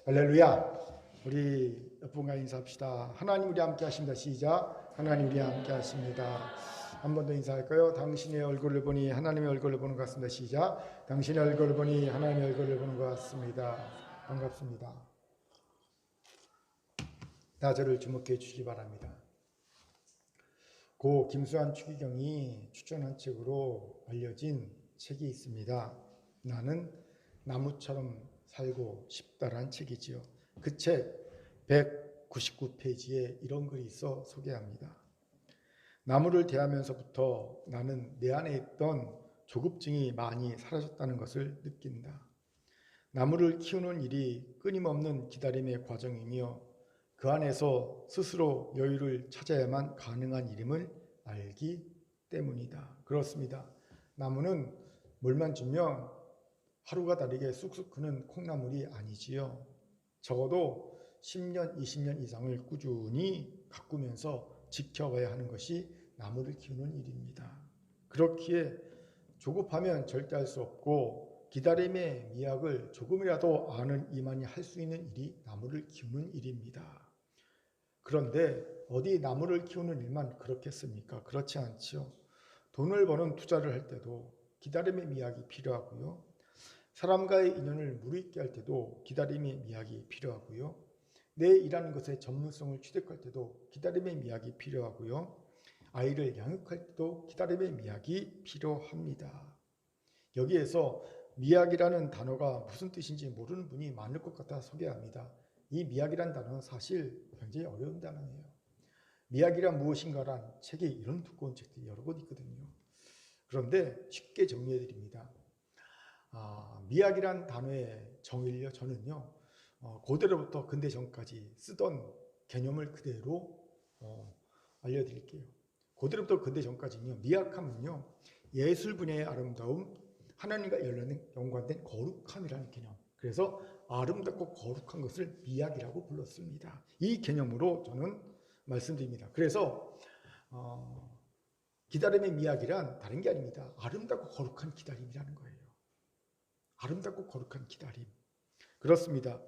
할렐루야. 우리 옆분과 인사합시다. 하나님 우리 함께 하십니다. 시작. 하나님 우리 함께 하십니다. 한 번 더 인사할까요? 당신의 얼굴을 보니 하나님의 얼굴을 보는 것 같습니다. 시작. 당신의 얼굴을 보니 하나님의 얼굴을 보는 것 같습니다. 반갑습니다. 다 저를 주목해 주시기 바랍니다. 고 김수환 추기경이 추천한 책으로 알려진 책이 있습니다. 나는 나무처럼 살고 싶다라는 책이지요. 그 책 199페이지에 이런 글이 있어 소개합니다. 나무를 대하면서부터 나는 내 안에 있던 조급증이 많이 사라졌다는 것을 느낀다. 나무를 키우는 일이 끊임없는 기다림의 과정이며 그 안에서 스스로 여유를 찾아야만 가능한 일임을 알기 때문이다. 그렇습니다. 나무는 물만 주면 하루가 다르게 쑥쑥 크는 콩나물이 아니지요. 적어도 10년, 20년 이상을 꾸준히 가꾸면서 지켜봐야 하는 것이 나무를 키우는 일입니다. 그렇기에 조급하면 절대 할 수 없고 기다림의 미학을 조금이라도 아는 이만이 할 수 있는 일이 나무를 키우는 일입니다. 그런데 어디 나무를 키우는 일만 그렇겠습니까? 그렇지 않지요. 돈을 버는 투자를 할 때도 기다림의 미학이 필요하고요. 사람과의 인연을 무르익게 할 때도 기다림의 미학이 필요하고요. 내 일하는 것의 전문성을 취득할 때도 기다림의 미학이 필요하고요. 아이를 양육할 때도 기다림의 미학이 필요합니다. 여기에서 미학이라는 단어가 무슨 뜻인지 모르는 분이 많을 것 같아 소개합니다. 이 미학이라는 단어는 사실 굉장히 어려운 단어예요. 미학이란 무엇인가란 책이 이런 두꺼운 책들이 여러 권 있거든요. 그런데 쉽게 정리해 드립니다. 미학이란 단어의 정의를요, 저는요, 고대로부터 근대 전까지 쓰던 개념을 그대로 알려드릴게요. 고대로부터 근대 전까지는요, 미학하면요, 예술 분야의 아름다움, 하나님과 연관된 거룩함이라는 개념. 그래서 아름답고 거룩한 것을 미학이라고 불렀습니다. 이 개념으로 저는 말씀드립니다. 그래서 기다림의 미학이란 다른 게 아닙니다. 아름답고 거룩한 기다림이라는 거예요. 아름답고 거룩한 기다림. 그렇습니다.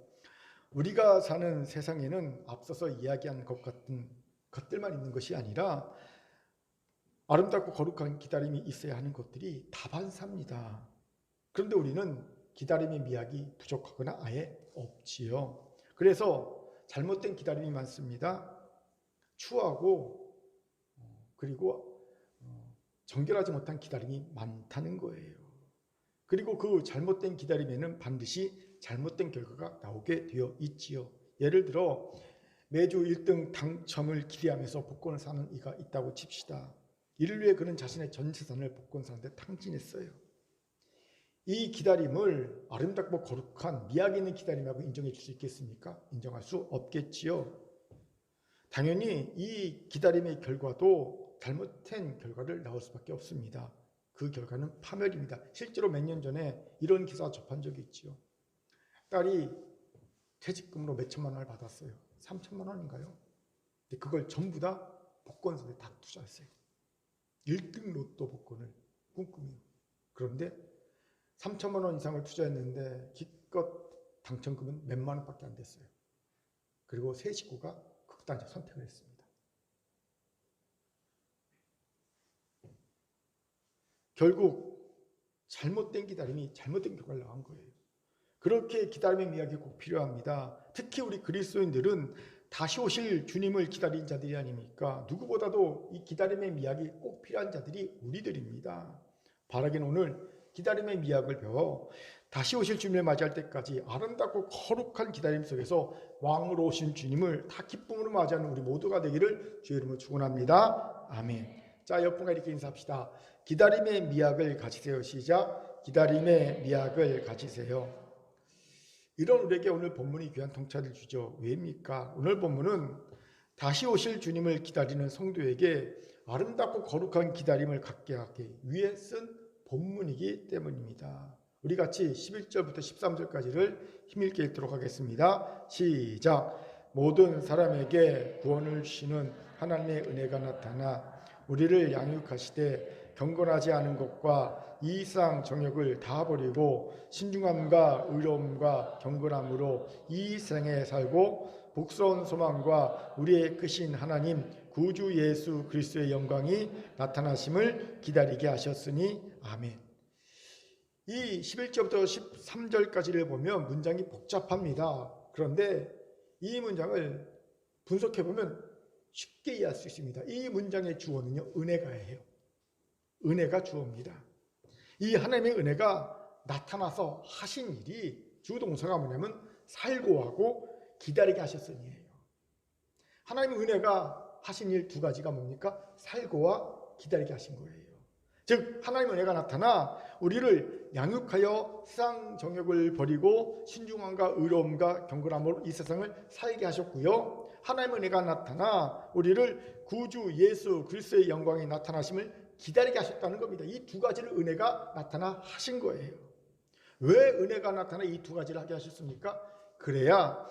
우리가 사는 세상에는 앞서서 이야기한 것 같은 것들만 있는 것이 아니라 아름답고 거룩한 기다림이 있어야 하는 것들이 다반사입니다. 그런데 우리는 기다림의 미학이 부족하거나 아예 없지요. 그래서 잘못된 기다림이 많습니다. 추하고 그리고 정결하지 못한 기다림이 많다는 거예요. 그리고 그 잘못된 기다림에는 반드시 잘못된 결과가 나오게 되어 있지요. 예를 들어 매주 1등 당첨을 기대하면서 복권을 사는 이가 있다고 칩시다. 이를 위해 그는 자신의 전 재산을 복권 사는데 탕진했어요. 이 기다림을 아름답고 거룩한 미학 있는 기다림이라고 인정해 줄 수 있겠습니까? 인정할 수 없겠지요. 당연히 이 기다림의 결과도 잘못된 결과를 낳을 수밖에 없습니다. 그 결과는 파멸입니다. 실제로 몇 년 전에 이런 기사 접한 적이 있지요. 딸이 퇴직금으로 몇 천만 원을 받았어요. 3천만 원인가요? 근데 그걸 전부 다 복권사에 다 투자했어요. 1등 로또 복권을 꿈꾸며. 그런데 3천만 원 이상을 투자했는데 기껏 당첨금은 몇만 원밖에 안 됐어요. 그리고 세 식구가 극단적 선택을 했습니다. 결국 잘못된 기다림이 잘못된 결과를 낳은 거예요. 그렇게 기다림의 미학이 꼭 필요합니다. 특히 우리 그리스도인들은 다시 오실 주님을 기다린 자들이 아닙니까? 누구보다도 이 기다림의 미학이 꼭 필요한 자들이 우리들입니다. 바라기는 오늘 기다림의 미학을 배워 다시 오실 주님을 맞이할 때까지 아름답고 거룩한 기다림 속에서 왕으로 오신 주님을 다 기쁨으로 맞이하는 우리 모두가 되기를 주의 이름으로 축원합니다. 아멘. 자, 옆분과 이렇게 인사합시다. 기다림의 미학을 가지세요. 시작. 기다림의 미학을 가지세요. 이런 우리에게 오늘 본문이 귀한 통찰을 주죠. 왜입니까? 오늘 본문은 다시 오실 주님을 기다리는 성도에게 아름답고 거룩한 기다림을 갖게 하기 위해 쓴 본문이기 때문입니다. 우리 같이 11절부터 13절까지를 힘있게 읽도록 하겠습니다. 시작. 모든 사람에게 구원을 주시는 하나님의 은혜가 나타나 우리를 양육하시되 경건하지 않은 것과 이상 정욕을 다 버리고 신중함과 의로움과 경건함으로 이 생에 살고 복스러운 소망과 우리의 크신 하나님 구주 예수 그리스도의 영광이 나타나심을 기다리게 하셨으니 아멘. 이 11절부터 13절까지를 보면 문장이 복잡합니다. 그런데 이 문장을 분석해 보면 쉽게 이해할 수 있습니다. 이 문장의 주어는요, 은혜가예요. 은혜가 주어입니다. 이 하나님의 은혜가 나타나서 하신 일이 주동사가 뭐냐면 살고 하고 기다리게 하셨으니예요. 하나님의 은혜가 하신 일 두 가지가 뭡니까? 살고와 기다리게 하신 거예요. 즉 하나님의 은혜가 나타나 우리를 양육하여 세상 정욕을 버리고 신중함과 의로움과 경건함으로 이 세상을 살게 하셨고요. 하나님의 은혜가 나타나 우리를 구주 예수 그리스도의 영광이 나타나심을 기다리게 하셨다는 겁니다. 이 두 가지를 은혜가 나타나 하신 거예요. 왜 은혜가 나타나 이 두 가지를 하게 하셨습니까? 그래야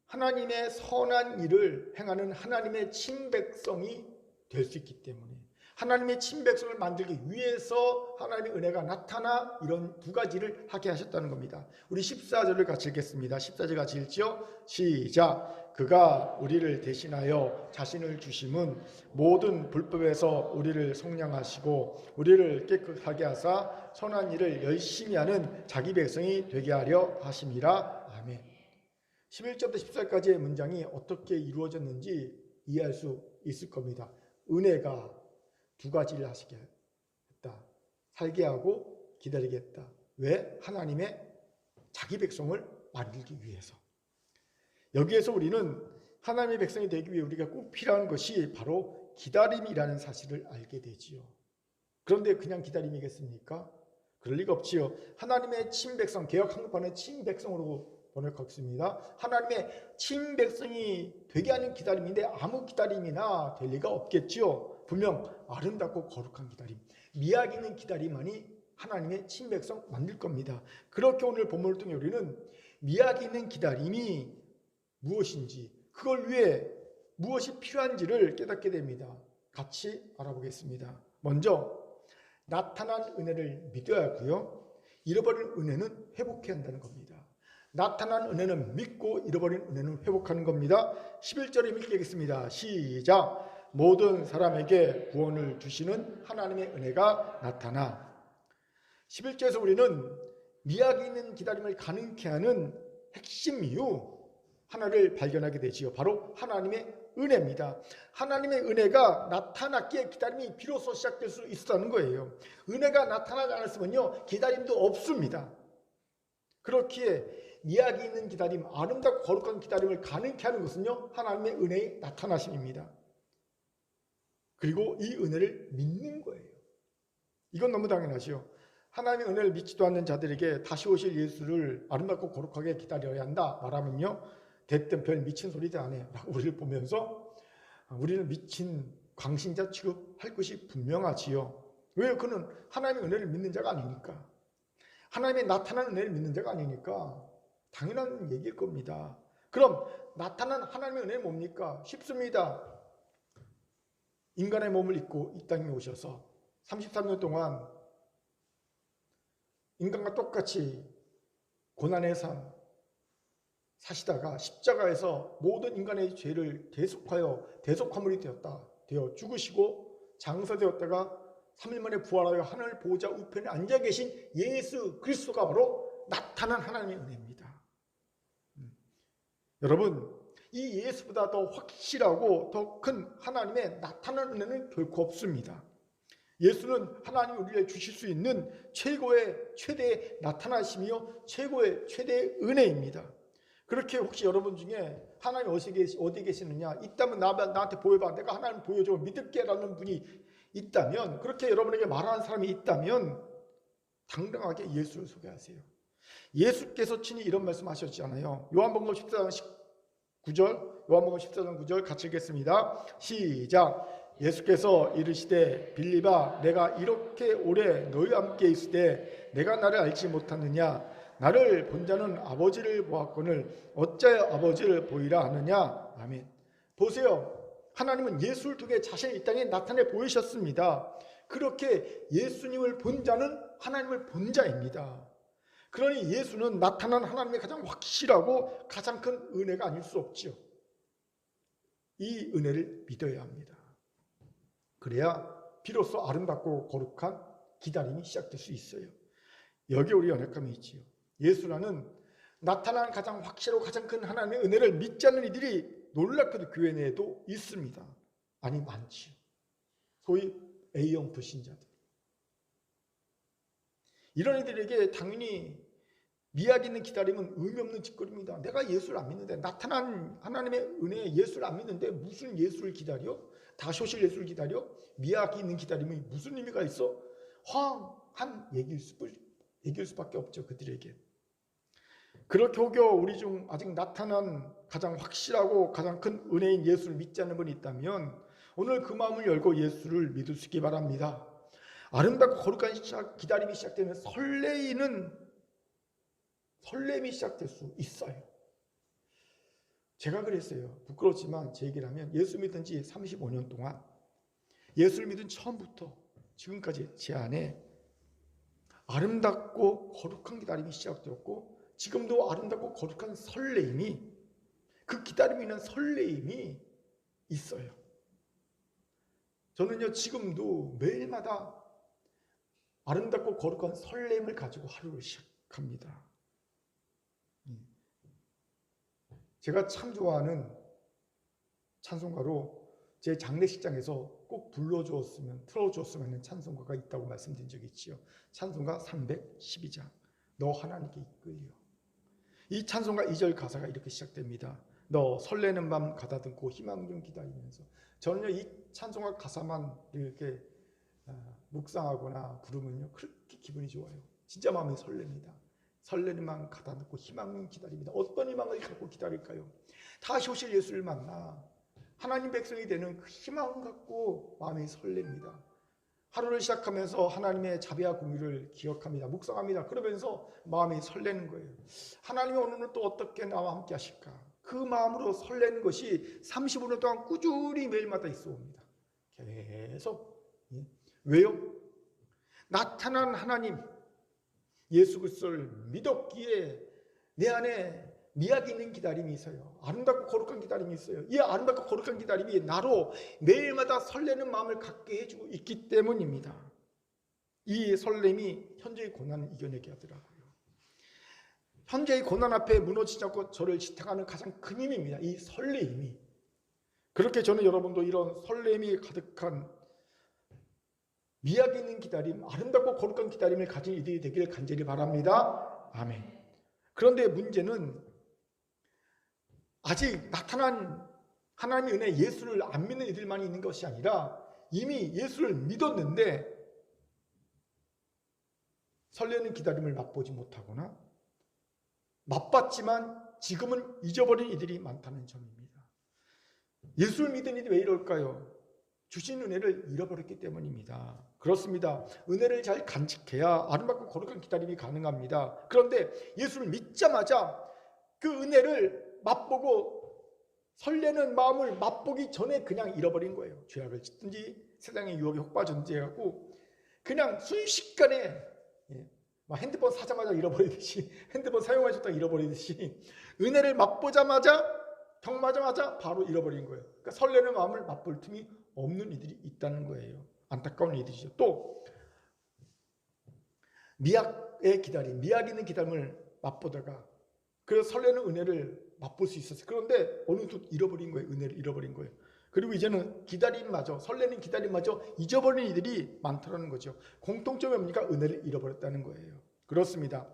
하나님의 선한 일을 행하는 하나님의 친백성이 될 수 있기 때문에, 하나님의 친백성을 만들기 위해서 하나님의 은혜가 나타나 이런 두 가지를 하게 하셨다는 겁니다. 우리 14절을 같이 읽겠습니다. 14절 같이 읽죠? 시작. 그가 우리를 대신하여 자신을 주심은 모든 불법에서 우리를 속량하시고 우리를 깨끗하게 하사 선한 일을 열심히 하는 자기 백성이 되게 하려 하심이라. 아멘. 11절부터 14절까지의 문장이 어떻게 이루어졌는지 이해할 수 있을 겁니다. 은혜가 두 가지를 하시게 했다. 살게 하고 기다리게 했다. 왜? 하나님의 자기 백성을 만들기 위해서. 여기에서 우리는 하나님의 백성이 되기 위해 우리가 꼭 필요한 것이 바로 기다림이라는 사실을 알게 되지요. 그런데 그냥 기다림이겠습니까? 그럴 리가 없지요. 하나님의 친백성, 개역 한국판은 친백성으로 번역하고 있습니다. 하나님의 친백성이 되게 하는 기다림인데 아무 기다림이나 될 리가 없겠지요. 분명 아름답고 거룩한 기다림, 미학 있는 기다림만이 하나님의 친백성 만들 겁니다. 그렇게 오늘 본문을 통해 우리는 미학 있는 기다림이 무엇인지, 그걸 위해 무엇이 필요한지를 깨닫게 됩니다. 같이 알아보겠습니다. 먼저 나타난 은혜를 믿어야 하고요. 잃어버린 은혜는 회복해야 한다는 겁니다. 나타난 은혜는 믿고 잃어버린 은혜는 회복하는 겁니다. 11절에 읽겠습니다. 시작. 모든 사람에게 구원을 주시는 하나님의 은혜가 나타나. 11절에서 우리는 미학이 있는 기다림을 가능케 하는 핵심 이유 하나를 발견하게 되지요. 바로 하나님의 은혜입니다. 하나님의 은혜가 나타났기에 기다림이 비로소 시작될 수 있었다는 거예요. 은혜가 나타나지 않았으면요, 기다림도 없습니다. 그렇기에 미학이 있는 기다림, 아름답고 거룩한 기다림을 가능케 하는 것은요, 하나님의 은혜의 나타나심입니다. 그리고 이 은혜를 믿는 거예요. 이건 너무 당연하죠. 하나님의 은혜를 믿지도 않는 자들에게 다시 오실 예수를 아름답고 거룩하게 기다려야 한다 말하면요, 됐든 별 미친 소리도 안 해 라고 우리를 보면서 우리는 미친 광신자 취급할 것이 분명하지요. 왜요? 그는 하나님의 은혜를 믿는 자가 아니니까. 하나님의 나타난 은혜를 믿는 자가 아니니까 당연한 얘기일 겁니다. 그럼 나타난 하나님의 은혜는 뭡니까? 쉽습니다. 인간의 몸을 입고 이 땅에 오셔서 33년 동안 인간과 똑같이 고난의 삶 사시다가 십자가에서 모든 인간의 죄를 대속화물이 되어 죽으시고 장사되었다가 3일 만에 부활하여 하늘 보좌 우편에 앉아 계신 예수 그리스도가 바로 나타난 하나님의 은혜입니다. 여러분, 이 예수보다 더 확실하고 더 큰 하나님의 나타난 은혜는 결코 없습니다. 예수는 하나님이 우리에게 주실 수 있는 최대의 나타나심이요, 최대의 은혜입니다. 그렇게 혹시 여러분 중에 하나님 어디 계시느냐, 있다면 나한테 보여봐, 내가 하나님 보여줘 믿을게 라는 분이 있다면, 그렇게 여러분에게 말하는 사람이 있다면 당당하게 예수를 소개하세요. 예수께서 친히 이런 말씀 하셨잖아요. 요한복음 14장 9절, 요한복음 14장 9절 같이 읽겠습니다. 시작. 예수께서 이르시되 빌립아, 내가 이렇게 오래 너희와 함께 있을 때 내가 나를 알지 못하느냐? 나를 본 자는 아버지를 보았거늘 어찌하여 아버지를 보이라 하느냐? 아멘. 보세요. 하나님은 예수를 통해 자신의 이 땅에 나타내 보이셨습니다. 그렇게 예수님을 본 자는 하나님을 본 자입니다. 그러니 예수는 나타난 하나님의 가장 확실하고 가장 큰 은혜가 아닐 수 없지요. 이 은혜를 믿어야 합니다. 그래야 비로소 아름답고 거룩한 기다림이 시작될 수 있어요. 여기 우리 연약함이 있지요. 예수라는 나타난 가장 확실하고 가장 큰 하나님의 은혜를 믿지 않는 이들이 놀랍게도 교회 내에도 있습니다. 아니 많지요. 소위 A형 불신자들. 이런 이들에게 당연히 미학 있는 기다림은 의미 없는 짓거리입니다. 내가 예수를 안 믿는데, 나타난 하나님의 은혜에 예수를 안 믿는데 무슨 예수를 기다려? 다쇼실 예수를 기다려? 미학이 있는 기다림이 무슨 의미가 있어? 허한 얘기일 수밖에 없죠, 그들에게. 그렇게 혹여 우리 중 아직 나타난 가장 확실하고 가장 큰 은혜인 예수를 믿지 않는 분이 있다면 오늘 그 마음을 열고 예수를 믿을 수 있기 바랍니다. 아름답고 거룩한 기다림이 시작되면 설렘이 시작될 수 있어요. 제가 그랬어요. 부끄럽지만 제 얘기를 하면 예수 믿은 지 35년 동안 예수를 믿은 처음부터 지금까지 제 안에 아름답고 거룩한 기다림이 시작되었고 지금도 아름답고 거룩한 설레임이, 그 기다림이 있는 설레임이 있어요. 저는요 지금도 매일마다 아름답고 거룩한 설렘을 가지고 하루를 시작합니다. 제가 참 좋아하는 찬송가로 제 장례식장에서 꼭 불러주었으면, 틀어주었으면 하는 찬송가가 있다고 말씀드린 적이 있지요. 찬송가 312장 너 하나님께 이끌려. 이 찬송가 2절 가사가 이렇게 시작됩니다. 너 설레는 밤 가다듬고 희망 좀 기다리면서. 저는요 이 찬송가 가사만 이렇게 묵상하거나 부르면요 그렇게 기분이 좋아요. 진짜 마음이 설렙니다. 설레는 마음 가다듬고 희망을 기다립니다. 어떤 희망을 갖고 기다릴까요? 다시 오실 예수를 만나 하나님 백성이 되는 그 희망을 갖고 마음이 설렙니다. 하루를 시작하면서 하나님의 자비와 공의를 기억합니다. 묵상합니다. 그러면서 마음이 설레는 거예요. 하나님이 오늘은 또 어떻게 나와 함께 하실까? 그 마음으로 설레는 것이 35년 동안 꾸준히 매일마다 있어 옵니다. 계속. 왜요? 나타난 하나님 예수 그리스도를 믿었기에 내 안에 미학이 있는 기다림이 있어요. 아름답고 거룩한 기다림이 있어요. 이 아름답고 거룩한 기다림이 나로 매일마다 설레는 마음을 갖게 해주고 있기 때문입니다. 이 설렘이 현재의 고난을 이겨내게 하더라고요. 현재의 고난 앞에 무너지지 않고 저를 지탱하는 가장 큰 힘입니다. 이 설레임이. 그렇게 저는 여러분도 이런 설렘이 가득한 미학이 있는 기다림, 아름답고 거룩한 기다림을 가진 이들이 되기를 간절히 바랍니다. 아멘. 그런데 문제는 아직 나타난 하나님의 은혜 예수를 안 믿는 이들만 있는 것이 아니라 이미 예수를 믿었는데 설레는 기다림을 맛보지 못하거나 맛봤지만 지금은 잊어버린 이들이 많다는 점입니다. 예수를 믿은 이들이 왜 이럴까요? 주신 은혜를 잃어버렸기 때문입니다. 그렇습니다. 은혜를 잘 간직해야 아름답고 거룩한 기다림이 가능합니다. 그런데 예수를 믿자마자 그 은혜를 맛보고 설레는 마음을 맛보기 전에 그냥 잃어버린 거예요. 죄악을 짓든지 세상의 유혹에 혹 빠졌든지 해갖고 그냥 순식간에 핸드폰 사자마자 잃어버리듯이, 핸드폰 사용하셨다가 잃어버리듯이 은혜를 맛보자마자, 경험하자마자 바로 잃어버린 거예요. 그러니까 설레는 마음을 맛볼 틈이 없는 이들이 있다는 거예요. 안타까운 일이죠. 또 미학의 기다림, 미학 있는 기다림을 맛보다가 그래서 설레는 은혜를 맛볼 수 있었어요. 그런데 어느 순간 잃어버린 거예요. 은혜를 잃어버린 거예요. 그리고 이제는 기다림마저, 설레는 기다림마저 잊어버린 이들이 많다는 거죠. 공통점이 뭡니까? 은혜를 잃어버렸다는 거예요. 그렇습니다.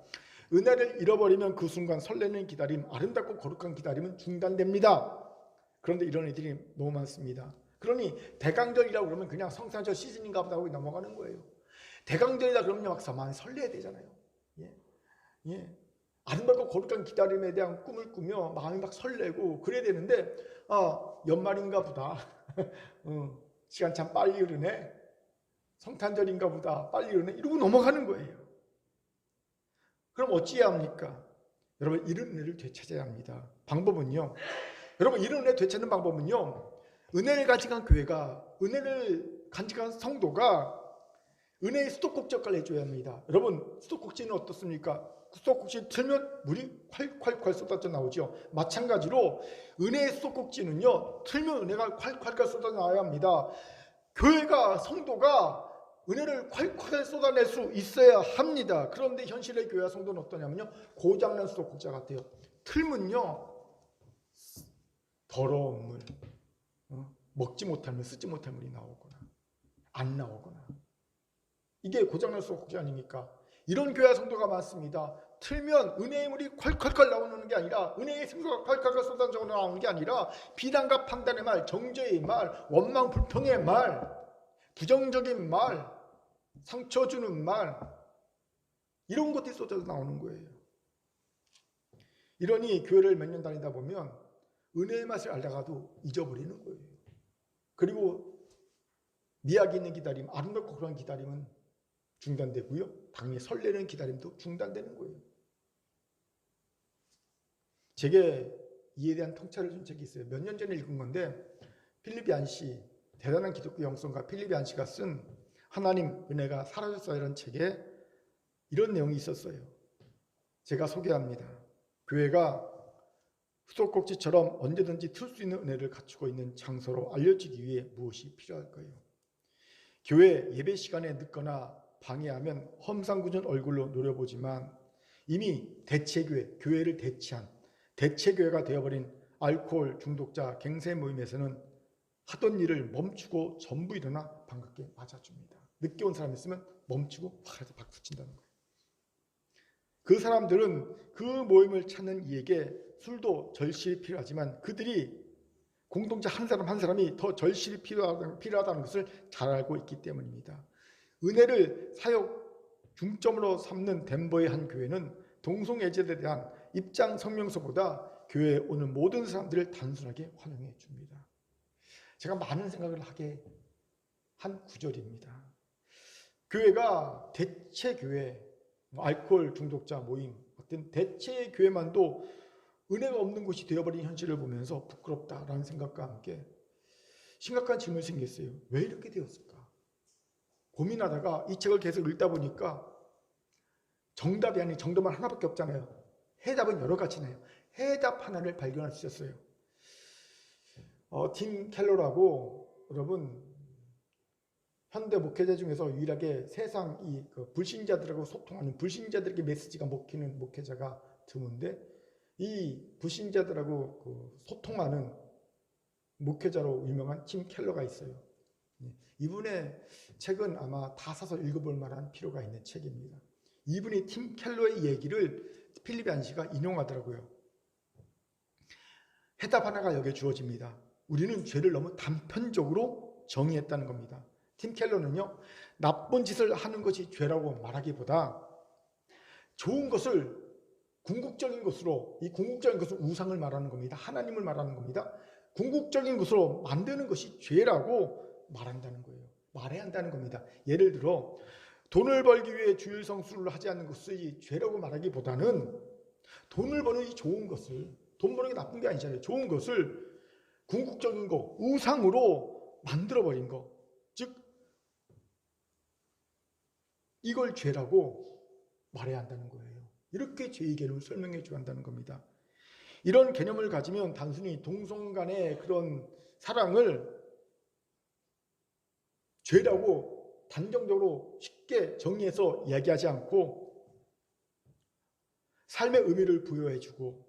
은혜를 잃어버리면 그 순간 설레는 기다림, 아름답고 거룩한 기다림은 중단됩니다. 그런데 이런 이들이 너무 많습니다. 그러니 대강절이라고 그러면 그냥 성탄절 시즌인가 보다 하고 넘어가는 거예요. 대강절이다 그러면 막 마음이 설레야 되잖아요. 아름답고 거룩한 기다림에 대한 꿈을 꾸며 마음이 막 설레고 그래야 되는데 연말인가 보다. 시간 참 빨리 흐르네. 성탄절인가 보다. 빨리 흐르네. 이러고 넘어가는 거예요. 그럼 어찌해야 합니까? 여러분 이런 은혜를 되찾아야 합니다. 방법은요. 여러분 이런 은혜 되찾는 방법은요. 은혜를 간직한 교회가, 은혜를 간직한 성도가 은혜의 수도꼭지 역할을 해줘야 합니다. 여러분, 수도꼭지는 어떻습니까? 수도꼭지 틀면 물이 콸콸콸 쏟아져 나오죠. 마찬가지로 은혜의 수도꼭지는요, 틀면 은혜가 콸콸콸 쏟아져 나와야 합니다. 교회가, 성도가 은혜를 콸콸 쏟아낼 수 있어야 합니다. 그런데 현실의 교회와 성도는 어떠냐면요, 고장난 수도꼭지 같아요. 틀면요, 더러운 물, 먹지 못할 물, 쓰지 못할 물이 나오거나 안 나오거나, 이게 고장난 수도꼭지 아닙니까? 이런 교회 성도가 많습니다. 틀면 은혜의 물이 콸콸콸 나오는 게 아니라, 은혜의 생수가 콸콸콸 쏟아져 나오는 게 아니라, 비난과 판단의 말, 정죄의 말, 원망 불평의 말, 부정적인 말, 상처 주는 말, 이런 것들이 쏟아져 나오는 거예요. 이러니 교회를 몇 년 다니다 보면 은혜의 맛을 알다가도 잊어버리는 거예요. 그리고 미학이 있는 기다림, 아름답고 그런 기다림은 중단되고요, 당연히 설레는 기다림도 중단되는 거예요. 제게 이에 대한 통찰을 준 책이 있어요. 몇 년 전에 읽은 건데, 필립 얀시, 대단한 기독교 영성가 필립 얀시가 쓴 하나님 은혜가 사라졌어요 이런 책에 이런 내용이 있었어요. 제가 소개합니다. 교회가 수도꼭지처럼 언제든지 틀 수 있는 은혜를 갖추고 있는 장소로 알려지기 위해 무엇이 필요할까요? 교회 예배 시간에 늦거나 방해하면 험상궂은 얼굴로 노려보지만, 이미 대체교회, 교회를 대체한 대체교회가 되어버린 알코올 중독자 갱세 모임에서는 하던 일을 멈추고 전부 일어나 반갑게 맞아줍니다. 늦게 온 사람 있으면 멈추고 확 해서 박수 친다는 거예요. 그 사람들은 그 모임을 찾는 이에게 술도 절실히 필요하지만, 그들이 공동체 한 사람 한 사람이 더 절실히 필요하다는 것을 잘 알고 있기 때문입니다. 은혜를 사역 중점으로 삼는 덴버의 한 교회는 동성애자들에 대한 입장 성명서보다 교회에 오는 모든 사람들을 단순하게 환영해 줍니다. 제가 많은 생각을 하게 한 구절입니다. 교회가 대체 교회, 알코올 중독자 모임, 어떤 대체 교회만도 은혜가 없는 곳이 되어버린 현실을 보면서 부끄럽다라는 생각과 함께 심각한 질문이 생겼어요. 왜 이렇게 되었을까? 고민하다가 이 책을 계속 읽다 보니까 정답이 아닌 정답만 하나밖에 없잖아요. 해답은 여러 가지네요. 해답 하나를 발견할 수 있었어요. 팀 켈러라고, 여러분, 현대 목회자 중에서 유일하게 세상 그 불신자들하고 소통하는, 불신자들에게 메시지가 먹히는 목회자가 드문데, 이 불신자들하고 그 소통하는 목회자로 유명한 팀 켈러가 있어요. 이분의 책은 아마 다 사서 읽어볼 만한 필요가 있는 책입니다. 이분이 팀 켈러의 얘기를 필립 얀시가 인용하더라고요. 해답 하나가 여기에 주어집니다. 우리는 죄를 너무 단편적으로 정의했다는 겁니다. 팀 켈러는요, 나쁜 짓을 하는 것이 죄라고 말하기보다 좋은 것을 궁극적인 것으로, 이 궁극적인 것은 우상을 말하는 겁니다. 하나님을 말하는 겁니다. 궁극적인 것으로 만드는 것이 죄라고 말한다는 거예요. 말해야 한다는 겁니다. 예를 들어 돈을 벌기 위해 주일 성수를 하지 않는 것이 죄라고 말하기보다는, 돈을 버는 이 좋은 것을, 돈 버는 게 나쁜 게 아니잖아요. 좋은 것을 궁극적인 거, 우상으로 만들어버린 거, 즉 이걸 죄라고 말해야 한다는 거예요. 이렇게 죄의 개념을 설명해 줘야 한다는 겁니다. 이런 개념을 가지면 단순히 동성 간의 그런 사랑을 죄라고 단정적으로 쉽게 정의해서 이야기하지 않고, 삶의 의미를 부여해주고,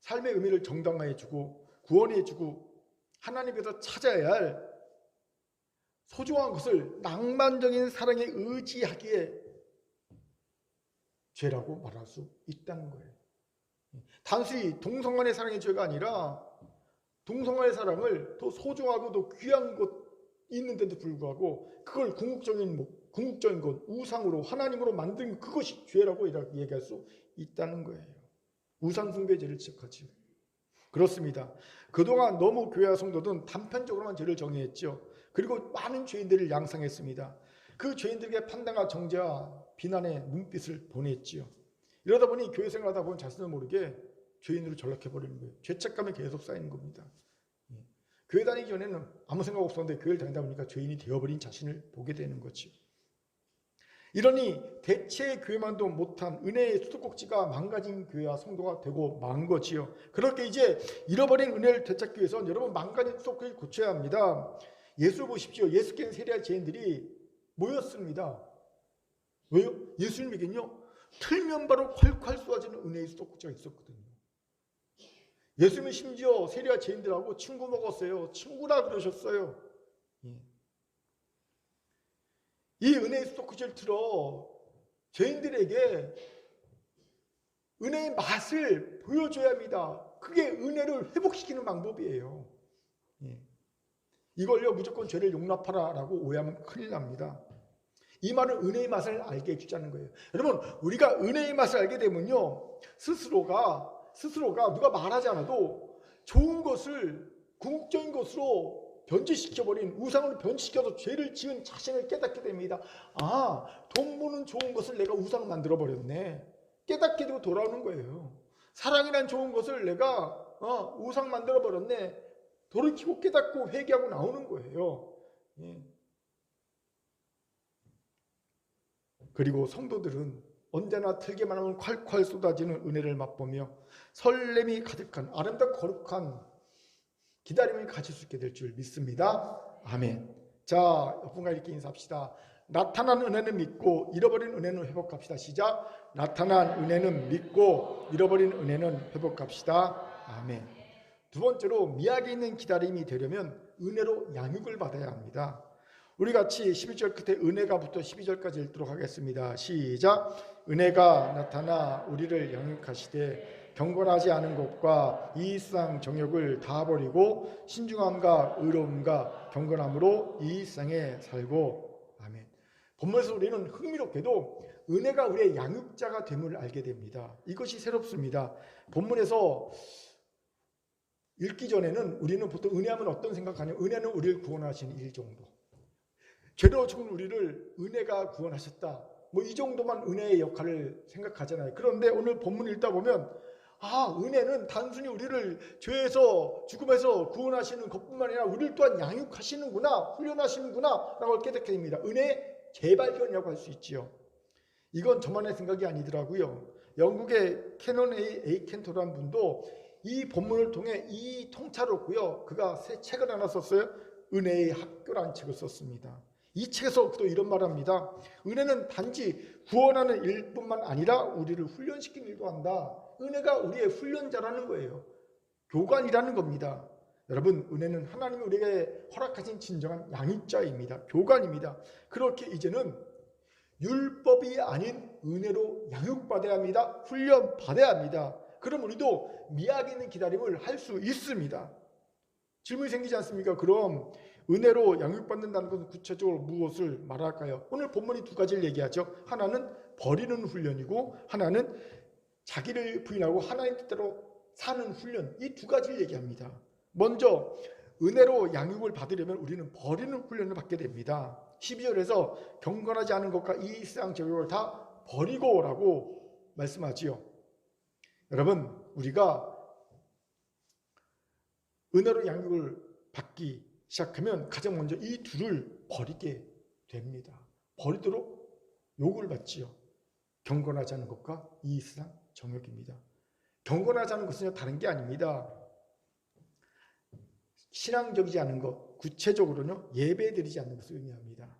삶의 의미를 정당화해주고, 구원해주고, 하나님께서 찾아야 할 소중한 것을 낭만적인 사랑에 의지하기에 죄라고 말할 수 있다는 거예요. 단순히 동성 간의 사랑의 죄가 아니라, 동성 간의 사랑을 더 소중하고 더 귀한 것 있는데도 불구하고 그걸 궁극적인 것, 우상으로, 하나님으로 만든 그것이 죄라고 이렇게 얘기할 수 있다는 거예요. 우상 숭배의 죄를 지적하지요. 그렇습니다. 그동안 너무 교회와 성도는 단편적으로만 죄를 정의했죠. 그리고 많은 죄인들을 양상했습니다. 그 죄인들에게 판단과 정죄와 비난의 눈빛을 보냈지요. 이러다 보니 교회 생활하다 보면 자신을 모르게 죄인으로 전락해버리는 거예요. 죄책감이 계속 쌓이는 겁니다. 교회 다니기 전에는 아무 생각 없었는데 교회를 다니다 보니까 죄인이 되어버린 자신을 보게 되는 거죠. 이러니 대체 교회만도 못한 은혜의 수도꼭지가 망가진 교회와 성도가 되고 만 거지요. 그렇게 이제 잃어버린 은혜를 되찾기 위해서는 여러분 망가진 수도꼭지를 고쳐야 합니다. 예수 보십시오. 예수께는 세리와 죄인들이 모였습니다. 왜요? 예수님에게는요 틀면 바로 콸콸 쏟아지는 은혜의 수도꼭지가 있었거든요. 예수님은 심지어 세리와 죄인들하고 친구 먹었어요. 친구라 그러셨어요. 이 은혜의 수도꼭지를 틀어 죄인들에게 은혜의 맛을 보여줘야 합니다. 그게 은혜를 회복시키는 방법이에요. 이걸요 무조건 죄를 용납하라 라고 오해하면 큰일 납니다. 이 말은 은혜의 맛을 알게 해주자는 거예요. 여러분 우리가 은혜의 맛을 알게 되면요 스스로가 누가 말하지 않아도 좋은 것을 궁극적인 것으로 변질시켜버린 우상으로 변질시켜서 죄를 지은 자신을 깨닫게 됩니다. 아, 돈 버는 좋은 것을 내가 우상 만들어버렸네. 깨닫게 되고 돌아오는 거예요. 사랑이란 좋은 것을 내가 우상 만들어버렸네. 돌이키고 깨닫고 회개하고 나오는 거예요. 그리고 성도들은 언제나 틀게만 하면 콸콸 쏟아지는 은혜를 맛보며 설렘이 가득한 아름답고 거룩한 기다림을 가질 수 있게 될 줄 믿습니다. 아멘. 자, 여러분과 이렇게 인사합시다. 나타난 은혜는 믿고 잃어버린 은혜는 회복합시다. 시작. 나타난 은혜는 믿고 잃어버린 은혜는 회복합시다. 아멘. 두 번째로 미학에 있는 기다림이 되려면 은혜로 양육을 받아야 합니다. 우리 같이 11절 끝에 은혜가부터 12절까지 읽도록 하겠습니다. 시작. 은혜가 나타나 우리를 양육하시되 경건하지 않은 것과 이 세상 정욕을 다 버리고 신중함과 의로움과 경건함으로 이 세상에 살고. 아멘. 본문에서 우리는 흥미롭게도 은혜가 우리의 양육자가 됨을 알게 됩니다. 이것이 새롭습니다. 본문에서 읽기 전에는 우리는 보통 은혜하면 어떤 생각하냐면 은혜는 우리를 구원하시는 일 정도, 죄로 죽은 우리를 은혜가 구원하셨다, 뭐 이 정도만 은혜의 역할을 생각하잖아요. 그런데 오늘 본문 읽다 보면 은혜는 단순히 우리를 죄에서 죽음에서 구원하시는 것뿐만 아니라 우리를 또한 양육하시는구나, 훈련하시는구나 라고 깨닫게 됩니다. 은혜의 재발견이라고 할 수 있지요. 이건 저만의 생각이 아니더라고요. 영국의 캐논 A 켄토라는 분도 이 본문을 통해 이 통찰했고요. 그가 새 책을 하나 썼어요. 은혜의 학교라는 책을 썼습니다. 이 책에서 또 이런 말을 합니다. 은혜는 단지 구원하는 일뿐만 아니라 우리를 훈련시키는 일도 한다. 은혜가 우리의 훈련자라는 거예요. 교관이라는 겁니다. 여러분, 은혜는 하나님이 우리에게 허락하신 진정한 양육자입니다. 교관입니다. 그렇게 이제는 율법이 아닌 은혜로 양육받아야 합니다. 훈련받아야 합니다. 그럼 우리도 미학에 있는 기다림을 할 수 있습니다. 질문이 생기지 않습니까? 그럼 은혜로 양육받는다는 것은 구체적으로 무엇을 말할까요? 오늘 본문이 두 가지를 얘기하죠. 하나는 버리는 훈련이고 하나는 자기를 부인하고 하나님 뜻대로 사는 훈련, 이 두 가지를 얘기합니다. 먼저 은혜로 양육을 받으려면 우리는 버리는 훈련을 받게 됩니다. 12절에서 경건하지 않은 것과 이 세상 정욕을 다 버리고 라고 말씀하지요. 여러분, 우리가 은혜로 양육을 받기 시작하면 가장 먼저 이 둘을 버리게 됩니다. 버리도록 요구를 받지요. 경건하지 않은 것과 이 세상 정욕입니다. 경건하지 않은 것은 다른 게 아닙니다. 신앙적이지 않은 것, 구체적으로는 예배드리지 않는 것을 의미합니다.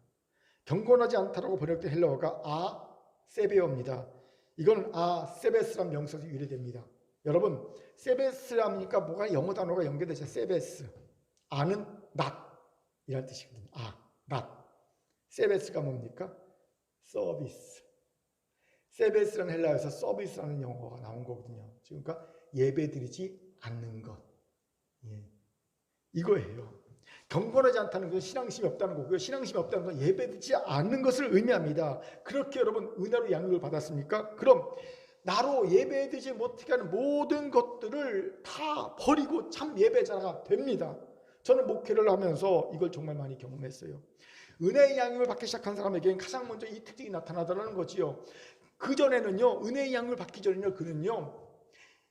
경건하지 않다라고 번역된 헬라어가 아세베어입니다. 이건 아세베스란 명사에서 유래됩니다. 여러분, 세베스라니까 뭐가 영어 단어가 연결되죠. 세베스. 아는 낫이라는 뜻이거든요. 낫. 세베스가 뭡니까? 서비스. 세베스라는 헬라어에서 서비스라는 영어가 나온 거거든요. 그러니까 예배드리지 않는 것. 이거예요. 경건하지 않다는 것은 신앙심이 없다는 거고요. 신앙심이 없다는 건 예배드리지 않는 것을 의미합니다. 그렇게 여러분 은혜로 양육을 받았습니까? 그럼 나로 예배드리지 못하게 하는 모든 것들을 다 버리고 참 예배자가 됩니다. 저는 목회를 하면서 이걸 정말 많이 경험했어요. 은혜의 양육을 받기 시작한 사람에게는 가장 먼저 이 특징이 나타나더라는 거지요. 그전에는요, 은혜의 양육을 받기 전에는요, 그는요,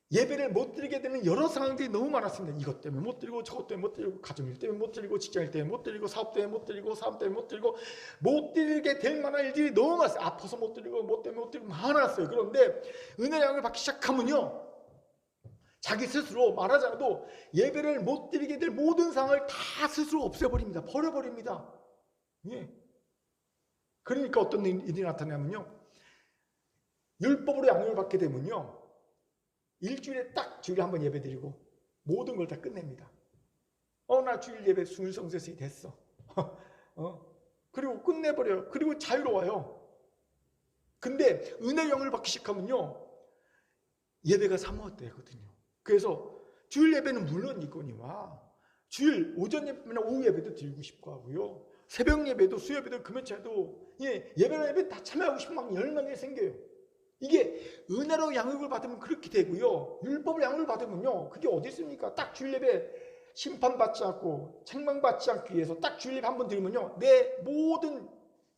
예배를 못 드리게 되는 여러 상황들이 너무 많았습니다. 이것 때문에 못 드리고 저것 때문에 못 드리고 가정일 때문에 못 드리고 직장일 때문에 못 드리고 사업 때문에 못 드리고 사업 때문에 못 드리고 못 드리게 될 만한 일들이 너무 많았어요. 아파서 못 드리고 뭐 때문에 못 드리고 많았어요. 그런데 은혜의 양을 받기 시작하면요, 자기 스스로 말하자라도 예배를 못 드리게 될 모든 상황을 다 스스로 없애버립니다. 버려버립니다. 예. 그러니까 어떤 일이 나타나면요, 율법으로 양육을 받게 되면요, 일주일에 딱 주일에 한번 예배 드리고 모든 걸 다 끝냅니다. 나 주일 예배 순일성수에서 됐어. 그리고 끝내버려요. 그리고 자유로워요. 근데 은혜의 영을 받기 시작하면요, 예배가 사모되거든요. 그래서 주일 예배는 물론 있거니와 주일 오전 예배나 오후 예배도 드리고 싶고 하고요, 새벽 예배도 수요 예배도 금요차도 예배나 예배 다 참여하고 싶은 막 열망이 생겨요. 이게 은혜로 양육을 받으면 그렇게 되고요, 율법을 양육을 받으면요, 그게 어디 있습니까? 딱 주일 예배 심판받지 않고 책망받지 않기 위해서 딱 주일 예배 한번 드리면요, 내 모든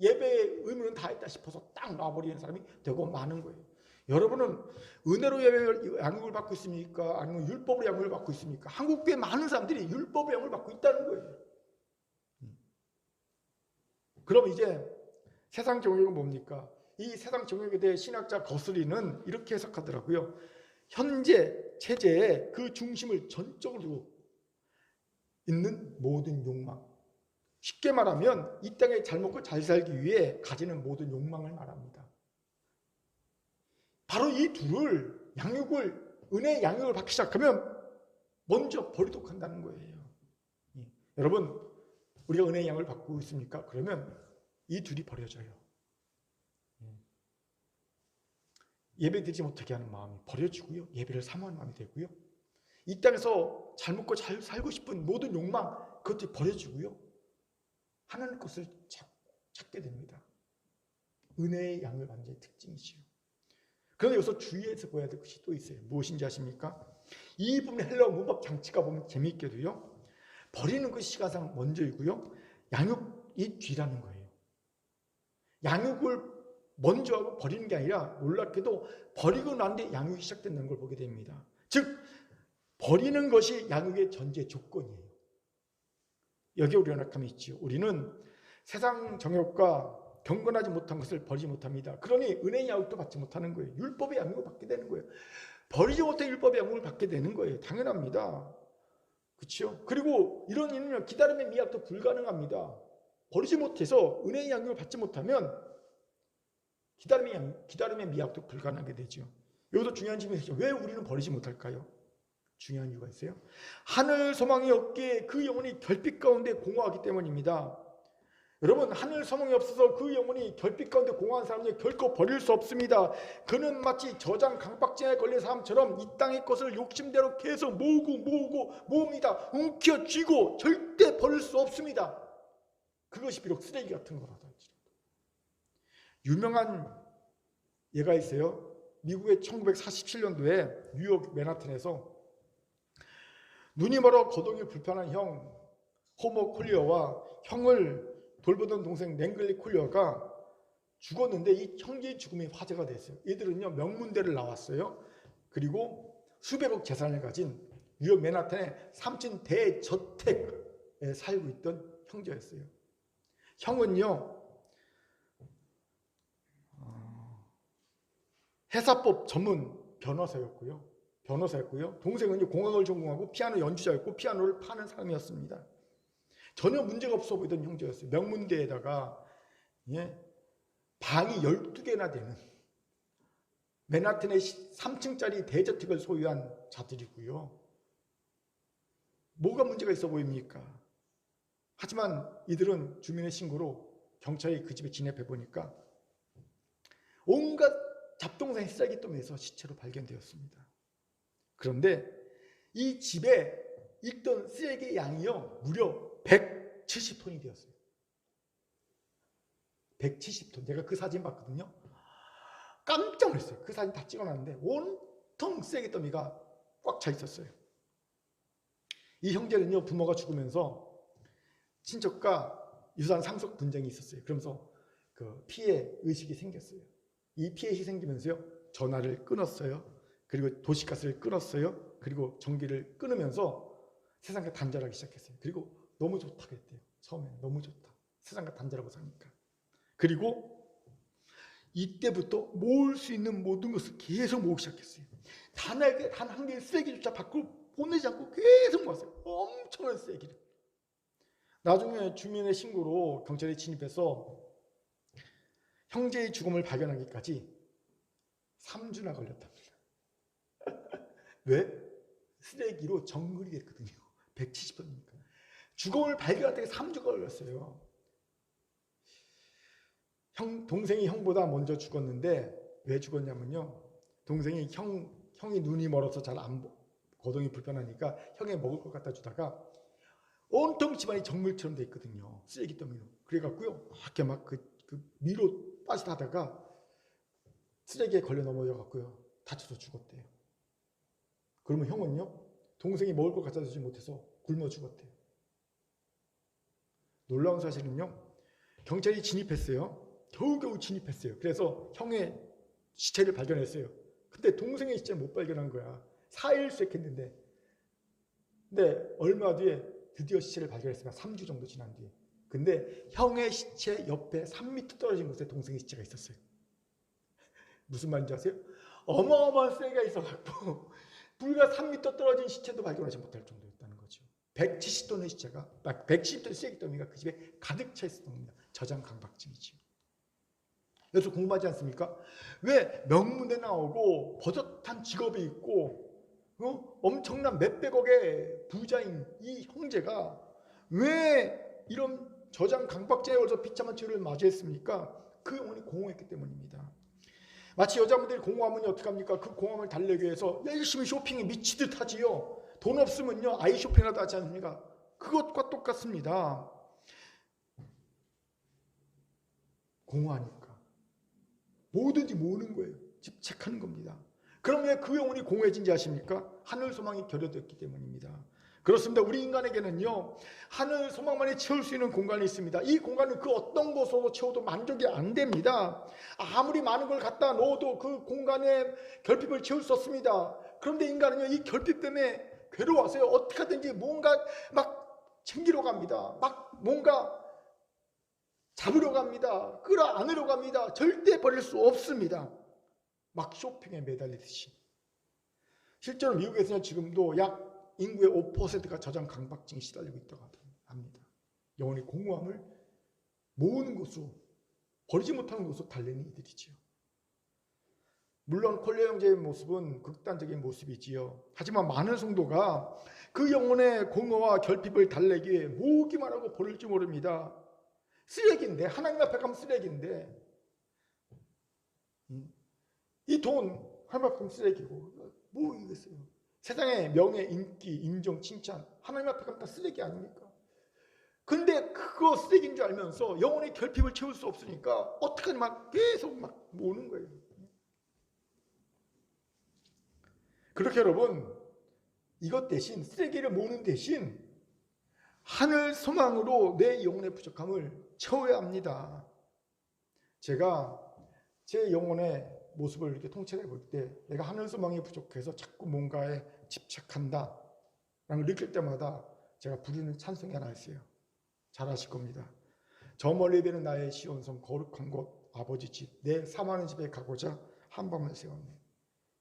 예배의 의무는 다 했다 싶어서 딱 놔버리는 사람이 되고 마는 거예요. 여러분은 은혜로 예배 양육을 받고 있습니까? 아니면 율법으로 양육을 받고 있습니까? 한국교회 많은 사람들이 율법으로 양육을 받고 있다는 거예요. 그럼 이제 세상 정욕은 뭡니까? 이 세상 정욕에 대해 신학자 거스리는 이렇게 해석하더라고요. 현재 체제의 그 중심을 전적으로 두고 있는 모든 욕망. 쉽게 말하면 이 땅에 잘 먹고 잘 살기 위해 가지는 모든 욕망을 말합니다. 바로 이 둘을 은혜의 양육을 받기 시작하면 먼저 버리도록 한다는 거예요. 여러분, 우리가 은혜의 양육을 받고 있습니까? 그러면 이 둘이 버려져요. 예배 드리지 못하게 하는 마음이 버려지고요, 예배를 사모하는 마음이 되고요, 이 땅에서 잘 먹고 잘 살고 싶은 모든 욕망, 그것들이 버려지고요, 하나님 것을 찾게 됩니다. 은혜의 양을 받는 자의 특징이지요. 그런데 여기서 주의해서 보아야 될 것이 또 있어요. 무엇인지 아십니까? 이 부분의 헬라어 문법 장치가 보면 재미있게도요, 버리는 것이 시가상 먼저이고요, 양육이 뒤라는 거예요. 양육을 먼저 하고 버리는 게 아니라 놀랍게도 버리고 난 뒤에 양육이 시작된다는 걸 보게 됩니다. 즉 버리는 것이 양육의 전제 조건이에요. 여기에 우리가 낙함이 있지요. 우리는 세상 정욕과 경건하지 못한 것을 버리지 못합니다. 그러니 은혜의 양육도 받지 못하는 거예요. 율법의 양육을 받게 되는 거예요. 버리지 못해 율법의 양육을 받게 되는 거예요. 당연합니다. 그렇죠? 그리고 이런 일은요, 기다림의 미학도 불가능합니다. 버리지 못해서 은혜의 양육을 받지 못하면 기다림의 미학도 불가능하게 되죠. 여기서 중요한 질문이 있죠. 왜 우리는 버리지 못할까요? 중요한 이유가 있어요. 하늘 소망이 없기에 그 영혼이 결핍 가운데 공허하기 때문입니다. 여러분, 하늘 소망이 없어서 그 영혼이 결핍 가운데 공허한 사람을 결코 버릴 수 없습니다. 그는 마치 저장 강박증에 걸린 사람처럼 이 땅의 것을 욕심대로 계속 모읍니다. 움켜쥐고 절대 버릴 수 없습니다. 그것이 비록 쓰레기 같은 거라도 할지라도. 유명한 예가 있어요. 미국의 1947년도에 뉴욕 맨하튼에서 눈이 멀어 거동이 불편한 형 호모 콜리어와 형을 돌보던 동생 랭글리 콜리어가 죽었는데 이 형제의 죽음이 화제가 됐어요. 이들은요, 명문대를 나왔어요. 그리고 수백억 재산을 가진 뉴욕 맨하튼의 3층 대저택에 살고 있던 형제였어요. 형은요, 회사법 전문 변호사였고요. 동생은 공학을 전공하고 피아노 연주자였고 피아노를 파는 사람이었습니다. 전혀 문제가 없어 보이던 형제였어요. 명문대에다가 방이 12개나 되는 맨하튼의 3층짜리 대저택을 소유한 자들이고요. 뭐가 문제가 있어 보입니까? 하지만 이들은 주민의 신고로 경찰이 그 집에 진입해 보니까 온갖 잡동사니 쓰레기통에서 시체로 발견되었습니다. 그런데 이 집에 있던 쓰레기 양이요, 무려 170톤이 되었어요. 170톤. 제가 그 사진 봤거든요. 깜짝 놀랐어요. 그 사진 다 찍어놨는데 온통 쓰레기 더미가 꽉 차 있었어요. 이 형제는요, 부모가 죽으면서 친척과 유산 상속 분쟁이 있었어요. 그러면서 그 피해 의식이 생겼어요. 이 피해 의식이 생기면서요, 전화를 끊었어요. 그리고 도시가스를 끊었어요. 그리고 전기를 끊으면서 세상과 단절하기 시작했어요. 그리고 너무 좋다 그랬대요. 처음에는 너무 좋다. 세상과 단절하고 사니까. 그리고 이때부터 모을 수 있는 모든 것을 계속 모으기 시작했어요. 단 한 개의 쓰레기조차 밖으로 보내지 않고 계속 모았어요. 엄청난 쓰레기를. 나중에 주민의 신고로 경찰이 진입해서 형제의 죽음을 발견하기까지 3주나 걸렸답니다. 왜? 쓰레기로 정글이 됐거든요. 170도니까. 죽음을 발견할 때 3주가 걸렸어요. 동생이 형보다 먼저 죽었는데 왜 죽었냐면요. 동생이 형이 눈이 멀어서 잘 안 거동이 불편하니까 형이 먹을 것 갖다 주다가 온통 집안이 정글처럼 돼 있거든요. 쓰레기 더미로. 그래갖고요. 이렇게 막 그 위로 빠지다가 쓰레기에 걸려 넘어져갖고요. 다쳐서 죽었대요. 그러면 형은요. 동생이 먹을 것 갖다 주지 못해서 굶어 죽었대요. 놀라운 사실은요. 경찰이 진입했어요. 겨우겨우 진입했어요. 그래서 형의 시체를 발견했어요. 근데 동생의 시체를 못 발견한 거야. 4일 수색했는데. 근데 얼마 뒤에 드디어 시체를 발견했으니까 3주 정도 지난 뒤에. 근데 형의 시체 옆에 3m 떨어진 곳에 동생의 시체가 있었어요. 무슨 말인지 아세요? 어마어마한 쓰레기가 있어갖고 불과 3m 떨어진 시체도 발견하지 못할 정도였다는 거죠. 170톤의 시체가, 170톤의 쓰레기 더미가 그 집에 가득 차 있었던 겁니다. 저장 강박증이죠. 그래서 공부하지 않습니까? 왜 명문대 나오고 버젓한 직업이 있고 엄청난 몇백억의 부자인 이 형제가 왜 이런 저장 강박증에 걸려서 비참한 죄를 맞이했습니까? 그 영혼이 공허했기 때문입니다. 마치 여자분들이 공허하면 어떻게 합니까? 그 공허함을 달래기 위해서 열심히 쇼핑에 미치듯 하지요. 돈 없으면요 아이 쇼핑이라도 하지 않습니까? 그것과 똑같습니다. 공허하니까 뭐든지 모으는 거예요. 집착하는 겁니다. 그럼 왜 그 영혼이 공허해진지 아십니까? 하늘 소망이 결여되었기 때문입니다. 그렇습니다. 우리 인간에게는요 하늘 소망만이 채울 수 있는 공간이 있습니다. 이 공간은 그 어떤 곳으로 채워도 만족이 안 됩니다. 아무리 많은 걸 갖다 넣어도 그 공간에 결핍을 채울 수 없습니다. 그런데 인간은요 이 결핍 때문에 괴로워하세요. 어떻게 하든지 뭔가 막 챙기러 갑니다. 막 뭔가 잡으러 갑니다. 끌어안으러 갑니다. 절대 버릴 수 없습니다. 막 쇼핑에 매달리듯이. 실제로 미국에서는 지금도 약 인구의 5%가 저장 강박증에 시달리고 있다고 합니다. 영혼의 공허함을 모으는 것으로, 버리지 못하는 것으로 달래는 이들이지요. 물론 콜레 형제의 모습은 극단적인 모습이지요. 하지만 많은 성도가 그 영혼의 공허와 결핍을 달래기 위해 모으기만 하고 버릴 줄 모릅니다. 쓰레기인데, 하나님 앞에 가면 쓰레기인데, 이 돈 하나님 앞에 가면 쓰레기고 뭐 이겠어요. 세상의 명예, 인기, 인정, 칭찬 하나님 앞에 가면 다 쓰레기 아닙니까? 근데 그거 쓰레기인 줄 알면서 영혼의 결핍을 채울 수 없으니까 어떡하니 막 계속 막 모으는 거예요. 그렇게 여러분 이것 대신 쓰레기를 모으는 대신 하늘 소망으로 내 영혼의 부족함을 채워야 합니다. 제가 제 영혼의 모습을 이렇게 통찰해 볼 때 내가 하늘 소망이 부족해서 자꾸 뭔가에 집착한다 라는 걸 느낄 때마다 제가 부르는 찬송이 하나 있어요. 잘 아실 겁니다. 저 멀리 되는 나의 시온성 거룩한 곳 아버지 집 내 사모하는 집에 가고자 한 밤을 세웠네.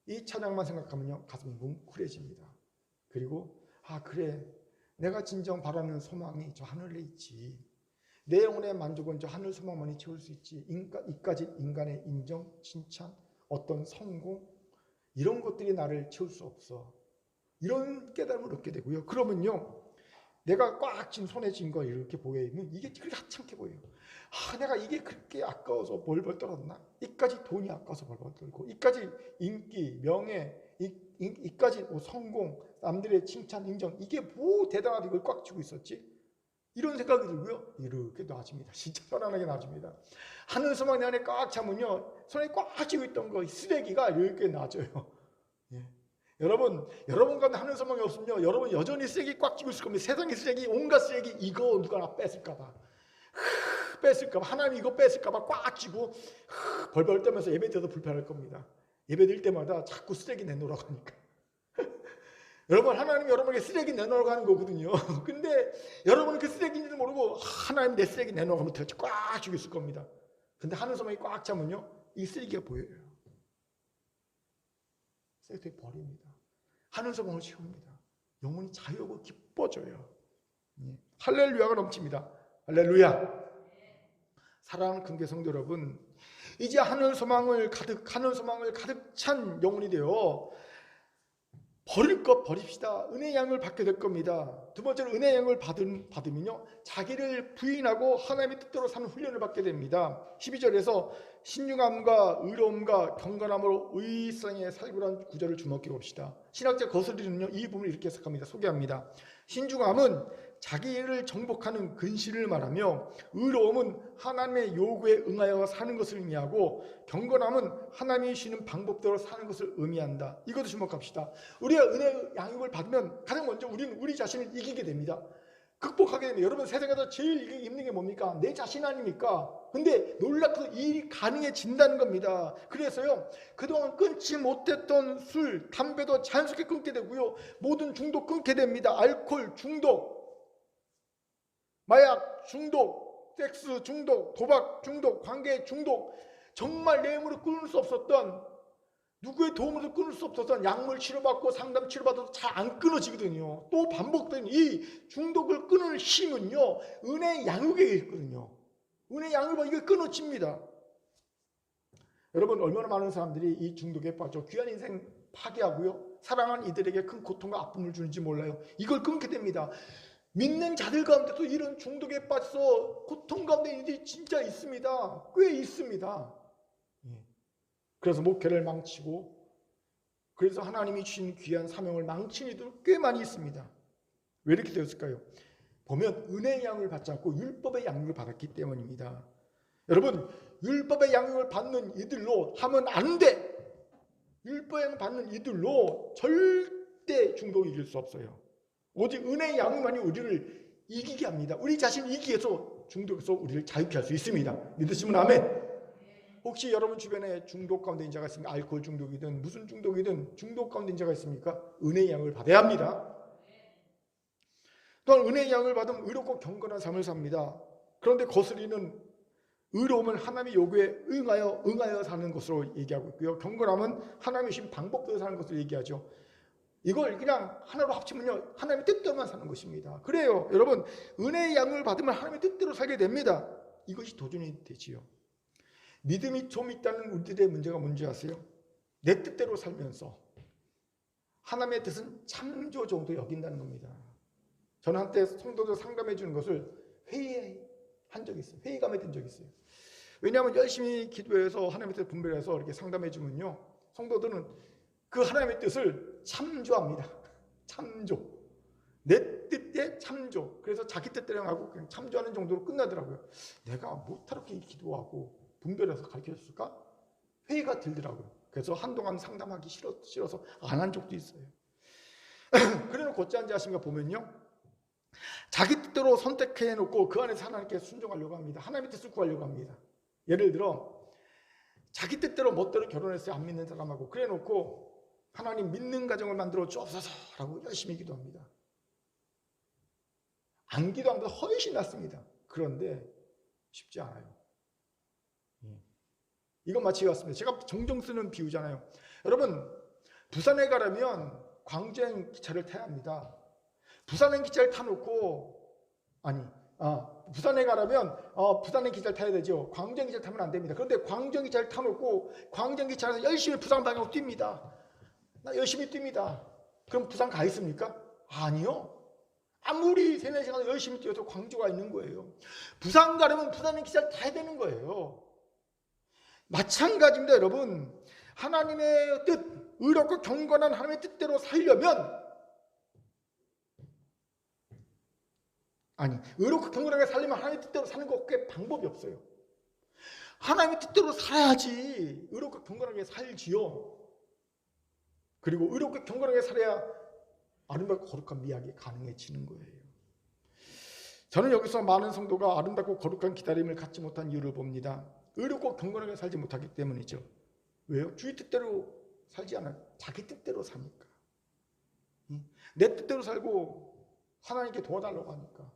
이 찬양만 생각하면요 가슴이 뭉클해집니다. 그리고 그래 내가 진정 바라는 소망이 저 하늘에 있지. 내 영혼의 만족은 저 하늘 소망만이 채울 수 있지. 이까지 인간의 인정, 칭찬, 어떤 성공 이런 것들이 나를 채울 수 없어. 이런 깨달음을 얻게 되고요. 그러면요 내가 꽉 쥔 손에 쥔 거 이렇게 보이면 이게 그렇게 하찮게 보여요. 내가 이게 그렇게 아까워서 벌벌 떨었나? 이까지 돈이 아까워서 벌벌 떨고 이까지 인기, 명예, 이까지 성공, 남들의 칭찬, 인정 이게 뭐 대단하다 이걸 꽉 쥐고 있었지? 이런 생각이 들고요. 이렇게 놔줍니다. 진짜 편안하게 놔줍니다. 하늘 소망 내 안에 꽉 차면요. 손에 꽉 쥐고 있던 거 쓰레기가 이렇게 놔져요. 예. 여러분 가운데 하늘 소망이 없으면요. 여러분 여전히 쓰레기 꽉 쥐고 있을 겁니다. 세상의 쓰레기, 온갖 쓰레기 이거 누가 나 뺏을까 봐. 뺏을까 봐. 하나님 이거 뺏을까 봐 꽉 쥐고 벌벌 떨면서 예배 드려도 불편할 겁니다. 예배 드릴 때마다 자꾸 쓰레기 내놓으라고 하니까. 여러분, 하나님이 여러분에게 쓰레기 내놓으라고 하는 거거든요. 근데 여러분은 그 쓰레기인지도 모르고 하나님 내 쓰레기 내놓으라고 하면 도대체 꽉 쥐고 있을 겁니다. 근데 하늘 소망이 꽉 차면요, 이 쓰레기가 보여요. 쓰레기 버립니다. 하늘 소망을 채웁니다. 영혼이 자유하고 기뻐져요. 할렐루야가 넘칩니다. 할렐루야. 사랑하는 금교 성도 여러분, 이제 하늘 소망을 가득 찬 영혼이 되어 버릴 것 버립시다. 은혜의 양을 받게 될 겁니다. 두 번째로 은혜의 양을 받으면요, 자기를 부인하고 하나님의 뜻대로 사는 훈련을 받게 됩니다. 12절에서 신중함과 의로움과 경건함으로 의상의 살구란 구절을 주목해 봅시다. 신학자 거슬리는요, 이 부분을 이렇게 해석합니다. 소개합니다. 신중함은 자기를 정복하는 근실을 말하며, 의로움은 하나님의 요구에 응하여 사는 것을 의미하고, 경건함은 하나님이 주시는 방법대로 사는 것을 의미한다. 이것도 주목합시다. 우리가 은혜의 양육을 받으면 가장 먼저 우리는 우리 자신을 이기게 됩니다. 극복하게 됩니다. 여러분, 세상에서 제일 힘든 게 뭡니까? 내 자신 아닙니까? 근데 놀랍게도 이 일이 가능해진다는 겁니다. 그래서요, 그동안 끊지 못했던 술, 담배도 자연스럽게 끊게 되고요, 모든 중독 끊게 됩니다. 알코올 중독, 마약 중독, 섹스 중독, 도박 중독, 관계 중독, 정말 내 힘으로 끊을 수 없었던, 누구의 도움으로도 끊을 수 없었던 약물 치료받고 상담 치료받아도 잘 안 끊어지거든요. 또 반복되는 이 중독을 끊을 힘은요, 은혜의 양육에 있거든요. 은혜의 양육은 이게 끊어집니다. 여러분, 얼마나 많은 사람들이 이 중독에 빠져 귀한 인생 파괴하고요, 사랑하는 이들에게 큰 고통과 아픔을 주는지 몰라요. 이걸 끊게 됩니다. 믿는 자들 가운데도 이런 중독에 빠져서 고통 가운데 있는 일이 진짜 있습니다. 꽤 있습니다. 그래서 목회를 망치고, 그래서 하나님이 주신 귀한 사명을 망친 이들 꽤 많이 있습니다. 왜 이렇게 되었을까요? 보면 은혜의 양육을 받지 않고 율법의 양육을 받았기 때문입니다. 여러분, 율법의 양육을 받는 이들로 하면 안 돼. 율법의 양육을 받는 이들로 절대 중독을 이길 수 없어요. 오직 은혜의 양육만이 우리를 이기게 합니다. 우리 자신을 이기기 위해서 중독에서 우리를 자유케 할 수 있습니다. 믿으시면 아멘. 혹시 여러분 주변에 중독 가운데 있는 자가 있습니까? 알코올 중독이든 무슨 중독이든 중독 가운데 있는 자가 있습니까? 은혜의 양을 받아야 합니다. 또한 은혜의 양을 받으면 의롭고 경건한 삶을 삽니다. 그런데 거스리는 의로움은 하나님의 요구에 응하여 사는 것으로 얘기하고 있고요, 경건함은 하나님이 주신 방법대로 사는 것으로 얘기하죠. 이걸 그냥 하나로 합치면요, 하나님의 뜻대로만 사는 것입니다. 그래요, 여러분, 은혜의 양을 받으면 하나님의 뜻대로 살게 됩니다. 이것이 도전이 되지요. 믿음이 좀 있다는 우리들의 문제가 뭔지 아세요? 내 뜻대로 살면서 하나님의 뜻은 창조 정도 여긴다는 겁니다. 저는 한때 성도들 상담해 주는 것을 회의한 적이 있어요. 회의감에 든 적이 있어요. 왜냐하면 열심히 기도해서 하나님의 뜻을 분별해서 이렇게 상담해 주면요, 성도들은 그 하나님의 뜻을 참조합니다. 참조. 내 뜻에 참조. 그래서 자기 뜻대로 하고 그냥 참조하는 정도로 끝나더라고요. 내가 못하렇게 기도하고 분별해서 가르쳐줬을까? 회의가 들더라고요. 그래서 한동안 상담하기 싫어서 안 한 적도 있어요. 그래놓고 어찌한지 아십니까? 보면요, 자기 뜻대로 선택해놓고 그 안에서 하나님께 순종하려고 합니다. 하나님의 뜻을 구하려고 합니다. 예를 들어 자기 뜻대로 멋대로 결혼했어요. 안 믿는 사람하고. 그래놓고 하나님 믿는 가정을 만들어 주옵소서라고 열심히 기도합니다. 안 기도한 것보다 훨씬 낫습니다. 그런데 쉽지 않아요. 이건 마치 같습니다. 제가 종종 쓰는 비유잖아요. 여러분, 부산에 가려면 광주행 기차를 타야 합니다. 부산행 기차를 타놓고, 부산에 가려면 부산행 기차를 타야 되죠. 광주행 기차를 타면 안 됩니다. 그런데 광주행 기차를 타놓고 광주행 기차에서 열심히 부산 방향으로 뜁니다. 나 열심히 뜁니다. 그럼 부산 가 있습니까? 아니요. 아무리 3-4시간 열심히 뛰어도 광주가 있는 거예요. 부산 가려면 부산행 기차를 타야 되는 거예요. 마찬가지입니다, 여러분. 하나님의 뜻, 의롭고 경건한 하나님의 뜻대로 살려면, 의롭고 경건하게 살려면 하나님의 뜻대로 사는 것밖에 방법이 없어요. 하나님의 뜻대로 살아야지 의롭고 경건하게 살지요. 그리고 의롭고 경건하게 살아야 아름답고 거룩한 미학이 가능해지는 거예요. 저는 여기서 많은 성도가 아름답고 거룩한 기다림을 갖지 못한 이유를 봅니다. 의롭고 경건하게 살지 못하기 때문이죠. 왜요? 주의 뜻대로 살지 않아요. 자기 뜻대로 사니까. 내 뜻대로 살고 하나님께 도와달라고 하니까.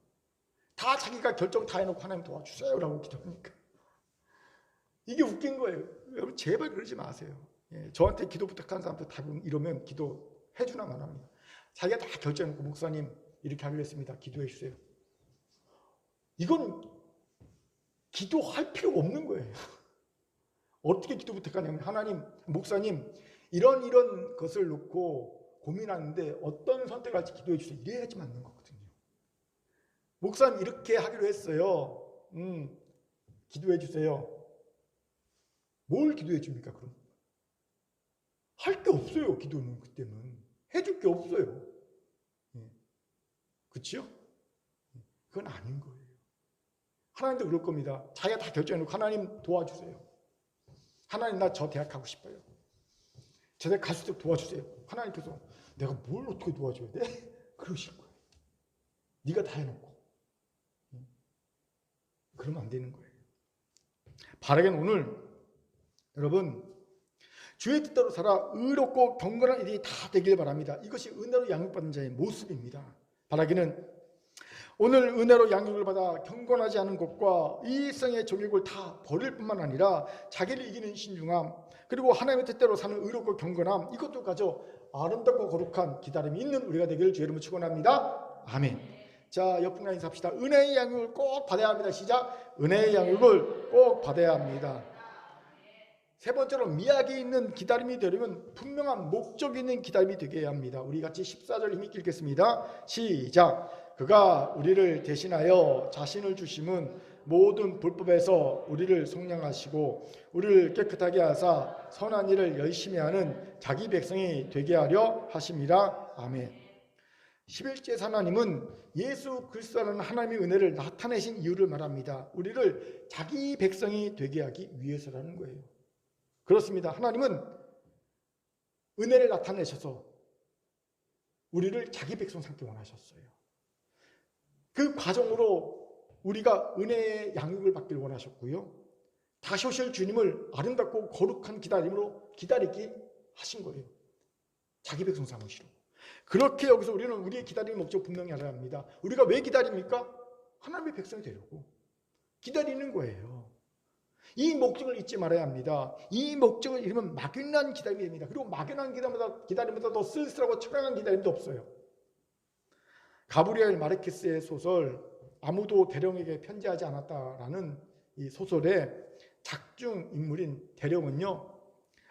다 자기가 결정 다 해놓고 하나님 도와주세요 라고 기도하니까. 이게 웃긴 거예요. 여러분 제발 그러지 마세요. 저한테 기도 부탁한 사람들 대부분 이러면 기도해 주나 마나합니다. 자기가 다 결정해놓고 목사님 이렇게 하기로 했습니다. 기도해 주세요. 이건 기도할 필요가 없는 거예요. 어떻게 기도 부탁하냐면 하나님, 목사님 이런 것을 놓고 고민하는데 어떤 선택을 할지 기도해 주세요. 이래야지 맞는 거거든요. 목사님 이렇게 하기로 했어요. 기도해 주세요. 뭘 기도해 줍니까 그럼? 할 게 없어요. 기도는 그때는. 해줄 게 없어요. 그렇죠? 그건 아닌 거예요. 하나님도 그럴 겁니다. 자기가 다 결정해놓고 하나님 도와주세요. 하나님 나 저 대학 가고 싶어요. 저 대학 갈 수 있도록 도와주세요. 하나님께서 내가 뭘 어떻게 도와줘야 돼? 그러실 거예요. 네가 다 해놓고. 그러면 안 되는 거예요. 바라기는 오늘 여러분 주의 뜻대로 살아 의롭고 경건한 일이 다 되길 바랍니다. 이것이 은혜로 양육받는 자의 모습입니다. 바라기는 오늘 은혜로 양육을 받아 경건하지 않은 것과 이 일상의 정욕을 다 버릴 뿐만 아니라 자기를 이기는 신중함 그리고 하나님의 뜻대로 사는 의롭고 경건함 이것도 가져 아름답고 거룩한 기다림이 있는 우리가 되기를 주의 이름으로 축원합니다. 아멘. 자, 옆분과 인사합시다. 은혜의 양육을 꼭 받아야 합니다. 시작. 은혜의 양육을 꼭 받아야 합니다. 세 번째로 미학이 있는 기다림이 되려면 분명한 목적이 있는 기다림이 되게 해야 합니다. 우리 같이 14절 힘있게 읽겠습니다. 시작. 그가 우리를 대신하여 자신을 주심은 모든 불법에서 우리를 속량하시고 우리를 깨끗하게 하사 선한 일을 열심히 하는 자기 백성이 되게 하려 하심이라. 아멘. 11제 하나님은 예수 그리스도라는 하나님의 은혜를 나타내신 이유를 말합니다. 우리를 자기 백성이 되게 하기 위해서라는 거예요. 그렇습니다. 하나님은 은혜를 나타내셔서 우리를 자기 백성 삼기 원하셨어요. 그 과정으로 우리가 은혜의 양육을 받기를 원하셨고요. 다시 오실 주님을 아름답고 거룩한 기다림으로 기다리게 하신 거예요. 자기 백성 삼으시로. 그렇게 여기서 우리는 우리의 기다리는 목적 분명히 알아야 합니다. 우리가 왜 기다립니까? 하나님의 백성이 되려고 기다리는 거예요. 이 목적을 잊지 말아야 합니다. 이 목적을 잃으면 막연한 기다림이 됩니다. 그리고 막연한 기다림보다 더 쓸쓸하고 처량한 기다림도 없어요. 가브리엘 마르케스의 소설 아무도 대령에게 편지하지 않았다라는 이 소설의 작중 인물인 대령은요.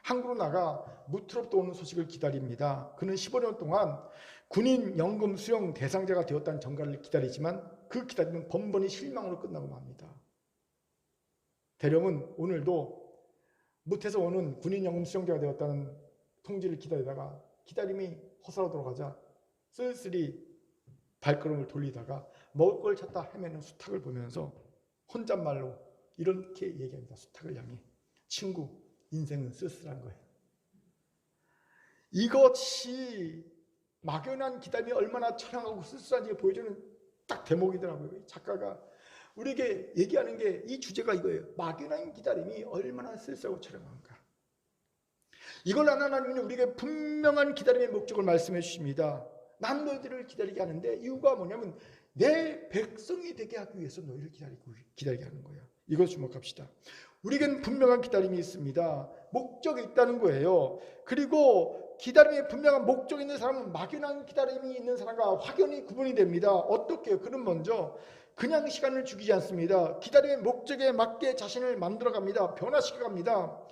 항구로 나가 무트롭도 오는 소식을 기다립니다. 그는 15년 동안 군인 연금 수령 대상자가 되었다는 전가를 기다리지만 그 기다림은 번번이 실망으로 끝나고 맙니다. 대령은 오늘도 무트에서 오는 군인 연금 수령자가 되었다는 통지를 기다리다가 기다림이 허사로 돌아가자 쓸쓸히 발걸음을 돌리다가 먹을 걸 찾다 헤매는 수탉을 보면서 혼잣말로 이렇게 얘기합니다. 수탉을 향해 친구, 인생은 쓸쓸한 거예요. 이것이 막연한 기다림이 얼마나 처량하고 쓸쓸한지 보여주는 딱 대목이더라고요. 작가가 우리에게 얘기하는 게 이 주제가 이거예요. 막연한 기다림이 얼마나 쓸쓸하고 처량한가. 이걸 아는 하나님은 우리에게 분명한 기다림의 목적을 말씀해 주십니다. 난 너희들을 기다리게 하는데 이유가 뭐냐면 내 백성이 되게 하기 위해서 너희를 기다리게 하는 거야. 이걸 주목합시다. 우리에겐 분명한 기다림이 있습니다. 목적이 있다는 거예요. 그리고 기다림에 분명한 목적이 있는 사람은 막연한 기다림이 있는 사람과 확연히 구분이 됩니다. 어떻게 해요? 그는 먼저 그냥 시간을 죽이지 않습니다. 기다림의 목적에 맞게 자신을 만들어갑니다. 변화시켜갑니다.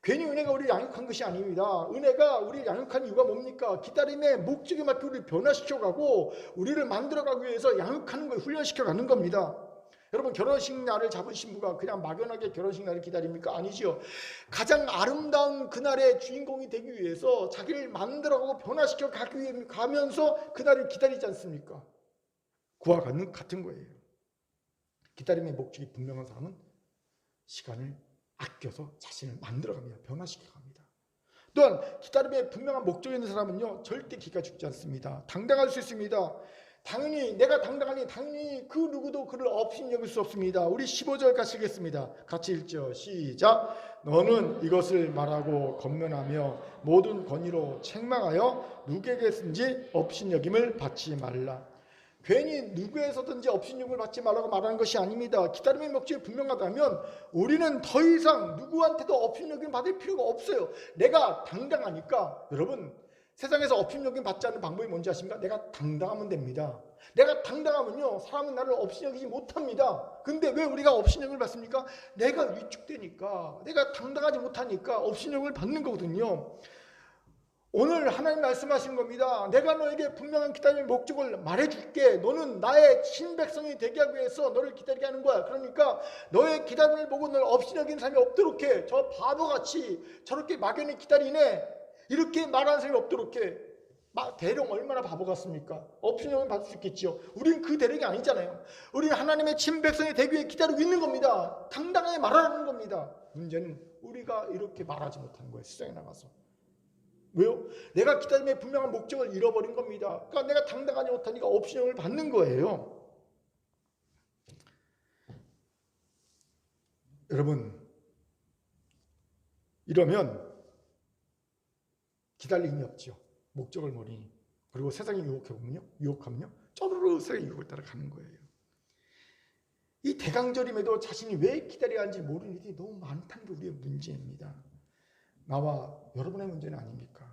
괜히 은혜가 우리를 양육한 것이 아닙니다. 은혜가 우리를 양육한 이유가 뭡니까? 기다림의 목적에 맞게 우리를 변화시켜가고 우리를 만들어가기 위해서 양육하는 걸 훈련시켜가는 겁니다. 여러분 결혼식 날을 잡은 신부가 그냥 막연하게 결혼식 날을 기다립니까? 아니죠. 가장 아름다운 그날의 주인공이 되기 위해서 자기를 만들어가고 변화시켜 가면서 그날을 기다리지 않습니까? 그와 같은 거예요. 기다림의 목적이 분명한 사람은 시간을 아껴서 자신을 만들어갑니다. 변화시켜갑니다. 또한 기다림에 분명한 목적이 있는 사람은요 절대 기가 죽지 않습니다. 당당할 수 있습니다. 당연히 내가 당당하니 당연히 그 누구도 그를 업신여길 수 없습니다. 우리 15절 가시겠습니다. 같이 읽죠. 시작. 너는 이것을 말하고 권면하며 모든 권위로 책망하여 누구에게든지 업신여김을 받지 말라. 괜히 누구에서든지 업신여김을 받지 말라고 말하는 것이 아닙니다. 기다림의 목적이 분명하다면 우리는 더 이상 누구한테도 업신여김을 받을 필요가 없어요. 내가 당당하니까. 여러분, 세상에서 업신여김 받지 않는 방법이 뭔지 아십니까? 내가 당당하면 됩니다. 내가 당당하면요, 사람은 나를 업신여기지 못합니다. 근데 왜 우리가 업신여김을 받습니까? 내가 위축되니까, 내가 당당하지 못하니까 업신여김을 받는 거거든요. 오늘 하나님 말씀하신 겁니다. 내가 너에게 분명한 기다림의 목적을 말해줄게. 너는 나의 신백성이 되게 하기 위해서 너를 기다리게 하는 거야. 그러니까 너의 기다림을 보고 널 업신여기는 사람이 없도록 해. 저 바보같이 저렇게 막연히 기다리네, 이렇게 말하는 사람이 없도록 해. 대령 얼마나 바보 같습니까? 업신여김을 받을 수 있겠죠. 우리는 그 대령이 아니잖아요. 우리는 하나님의 친백성이 되기 위해 기다리고 있는 겁니다. 당당하게 말하는 겁니다. 문제는 우리가 이렇게 말하지 못하는 거예요. 세상에 나가서. 왜요? 내가 기다림의 분명한 목적을 잃어버린 겁니다. 그러니까 내가 당당하지 못하니까 업신여김을 받는 거예요. 여러분, 이러면 기다릴 힘이 없죠. 목적을 모르니. 그리고 세상이 유혹하면요 쪼르르 세상의 유혹을 따라가는 거예요. 이 대강절임에도 자신이 왜 기다려야 하는지 모르는 일이 너무 많다는 게 우리의 문제입니다. 나와 여러분의 문제는 아닙니까?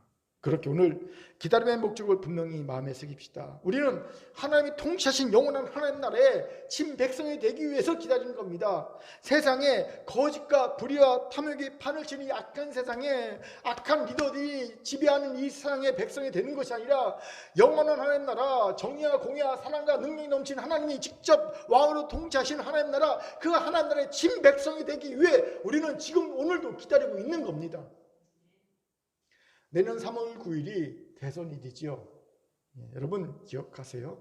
그렇게 오늘 기다림의 목적을 분명히 마음에 새깁시다. 우리는 하나님이 통치하신 영원한 하나님 나라의 친백성이 되기 위해서 기다리는 겁니다. 세상에 거짓과 불의와 탐욕이 판을 치는 악한 세상에 악한 리더들이 지배하는 이 세상의 백성이 되는 것이 아니라 영원한 하나님 나라, 정의와 공의와 사랑과 능력이 넘친 하나님이 직접 왕으로 통치하신 하나님 나라, 그 하나님 나라의 친백성이 되기 위해 우리는 지금 오늘도 기다리고 있는 겁니다. 내년 3월 9일이 대선일이지요. 여러분 기억하세요?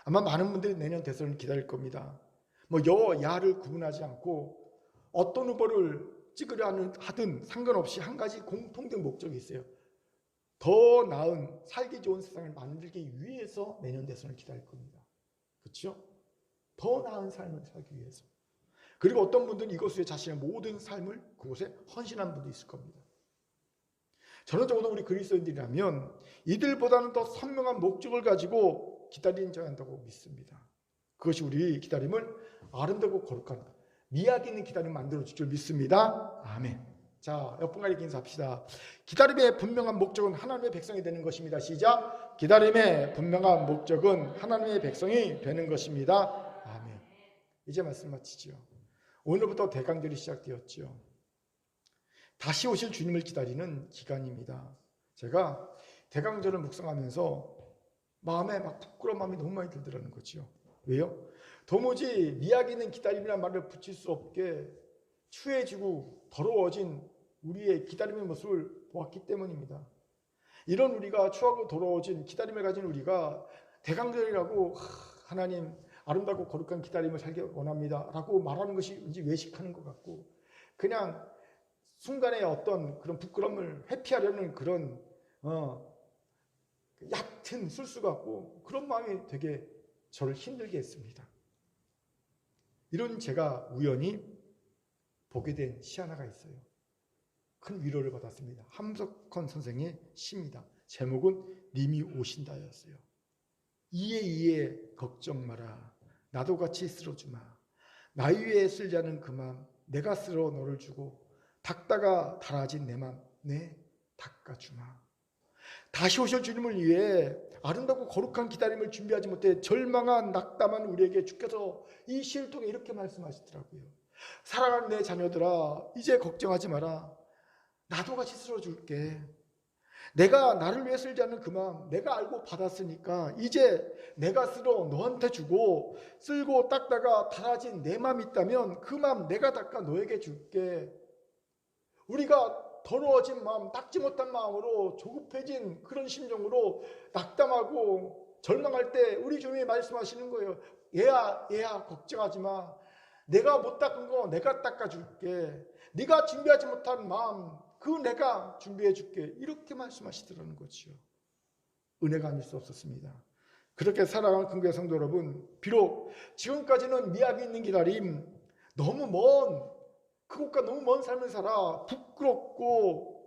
아마 많은 분들이 내년 대선을 기다릴 겁니다. 뭐 여야를 구분하지 않고 어떤 후보를 찍으려 하든 상관없이 한 가지 공통된 목적이 있어요. 더 나은 살기 좋은 세상을 만들기 위해서 내년 대선을 기다릴 겁니다. 그렇죠? 더 나은 삶을 살기 위해서. 그리고 어떤 분들은 이것에 자신의 모든 삶을 그곳에 헌신한 분도 있을 겁니다. 저는 적어도 우리 그리스도인들이라면 이들보다는 더 선명한 목적을 가지고 기다리는 자가 한다고 믿습니다. 그것이 우리 기다림을 아름답고 거룩한 미학 있는 기다림 만들어줄 줄 믿습니다. 아멘. 자, 옆분간에 인사합시다. 기다림의 분명한 목적은 하나님의 백성이 되는 것입니다. 시작. 기다림의 분명한 목적은 하나님의 백성이 되는 것입니다. 아멘. 이제 말씀 마치죠. 오늘부터 대강절이 시작되었죠. 다시 오실 주님을 기다리는 기간입니다. 제가 대강절을 묵상하면서 마음에 막 부끄러운 마음이 너무 많이 들더라는 거죠. 왜요? 도무지 미학 있는 기다림이라는 말을 붙일 수 없게 추해지고 더러워진 우리의 기다림의 모습을 보았기 때문입니다. 이런 우리가 추하고 더러워진 기다림을 가진 우리가 대강절이라고 하나님 아름답고 거룩한 기다림을 살기 원합니다 라고 말하는 것이 왠지 외식하는 것 같고 그냥 순간의 어떤 그런 부끄러움을 회피하려는 그런 얕은 술수 같고 그런 마음이 되게 저를 힘들게 했습니다. 이런 제가 우연히 보게 된 시 하나가 있어요. 큰 위로를 받았습니다. 함석헌 선생의 시입니다. 제목은 님이 오신다였어요. 이에 걱정 마라. 나도 같이 쓸어주마. 나 위에 쓸자는 그 맘 내가 쓸어 너를 주고 닦다가 닳아진 내 맘 내 닦아주마. 다시 오실 주님을 위해 아름답고 거룩한 기다림을 준비하지 못해 절망한 낙담한 우리에게 주께서 이 시를 통해 이렇게 말씀하시더라고요. 사랑하는 내 자녀들아, 이제 걱정하지 마라. 나도 같이 쓸어줄게. 내가 나를 위해 쓸지 않는 그 마음 내가 알고 받았으니까 이제 내가 쓸어 너한테 주고 쓸고 닦다가 닳아진 내 마음이 있다면 그 마음 내가 닦아 너에게 줄게. 우리가 더러워진 마음, 닦지 못한 마음으로 조급해진 그런 심정으로 낙담하고 절망할 때 우리 주님이 말씀하시는 거예요. 얘야 걱정하지 마. 내가 못 닦은 거 내가 닦아줄게. 네가 준비하지 못한 마음 그 내가 준비해 줄게. 이렇게 말씀하시더라는 거죠. 은혜가 아닐 수 없었습니다. 그렇게 살아가는 큰교회 성도 여러분, 비록 지금까지는 미학이 있는 기다림, 너무 먼 그곳과 너무 먼 삶을 살아 부끄럽고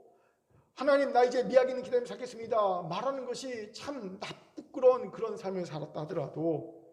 하나님 나 이제 미학이 있는 기다림 살겠습니다 말하는 것이 참 부끄러운 그런 삶을 살았다 하더라도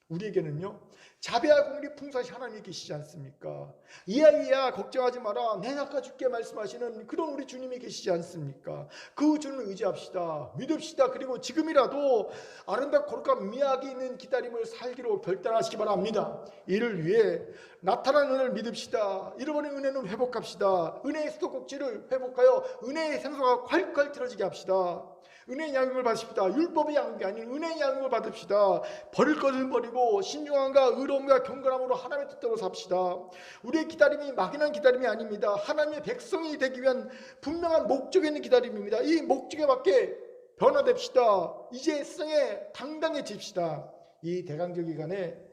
우리에게는요 자비와 공의를 풍성하신 하나님이 계시지 않습니까? 이야 걱정하지 마라 내 낚아줄게 말씀하시는 그런 우리 주님이 계시지 않습니까? 그 주님을 의지합시다, 믿읍시다. 그리고 지금이라도 아름답고 거룩한 미학이 있는 기다림을 살기로 결단하시기 바랍니다. 이를 위해 나타난 은혜를 믿읍시다. 잃어버린 은혜는 회복합시다. 은혜의 수도꼭지를 회복하여 은혜의 생수가 콸콸 틀어지게 합시다. 은혜의 양육을 받으십시다. 율법의 양육이 아닌 은혜의 양육을 받읍시다. 버릴 것을 버리고 신중함과 의로움과 경건함으로 하나님의 뜻대로 삽시다. 우리의 기다림이 막연한 기다림이 아닙니다. 하나님의 백성이 되기 위한 분명한 목적이 있는 기다림입니다. 이 목적에 맞게 변화됩시다. 이제 세상에 당당해집시다. 이 대강절 기간에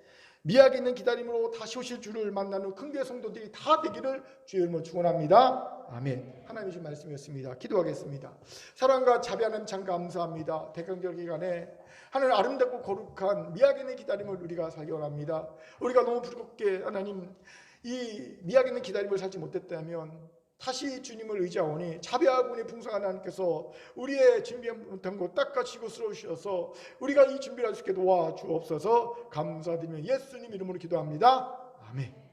미학에 있는 기다림으로 다시 오실 주를 만나는 큰교회 성도들이 다 되기를 주의 이름으로 축원합니다. 아멘. 하나님의 주신 말씀이었습니다. 기도하겠습니다. 사랑과 자비하는 참 감사합니다. 대강절 기간에 하나님 아름답고 거룩한 미학에 있는 기다림을 우리가 살기 원합니다. 우리가 너무 부끄럽게 하나님 이 미학에 있는 기다림을 살지 못했다면 다시 주님을 의지하오니 자비하고 은혜 풍성한 하나님께서 우리의 준비 못한 것 닦아주시고 쓰러주셔서 우리가 이 준비를 할 수 있게 도와주옵소서. 감사드리며 예수님 이름으로 기도합니다. 아멘.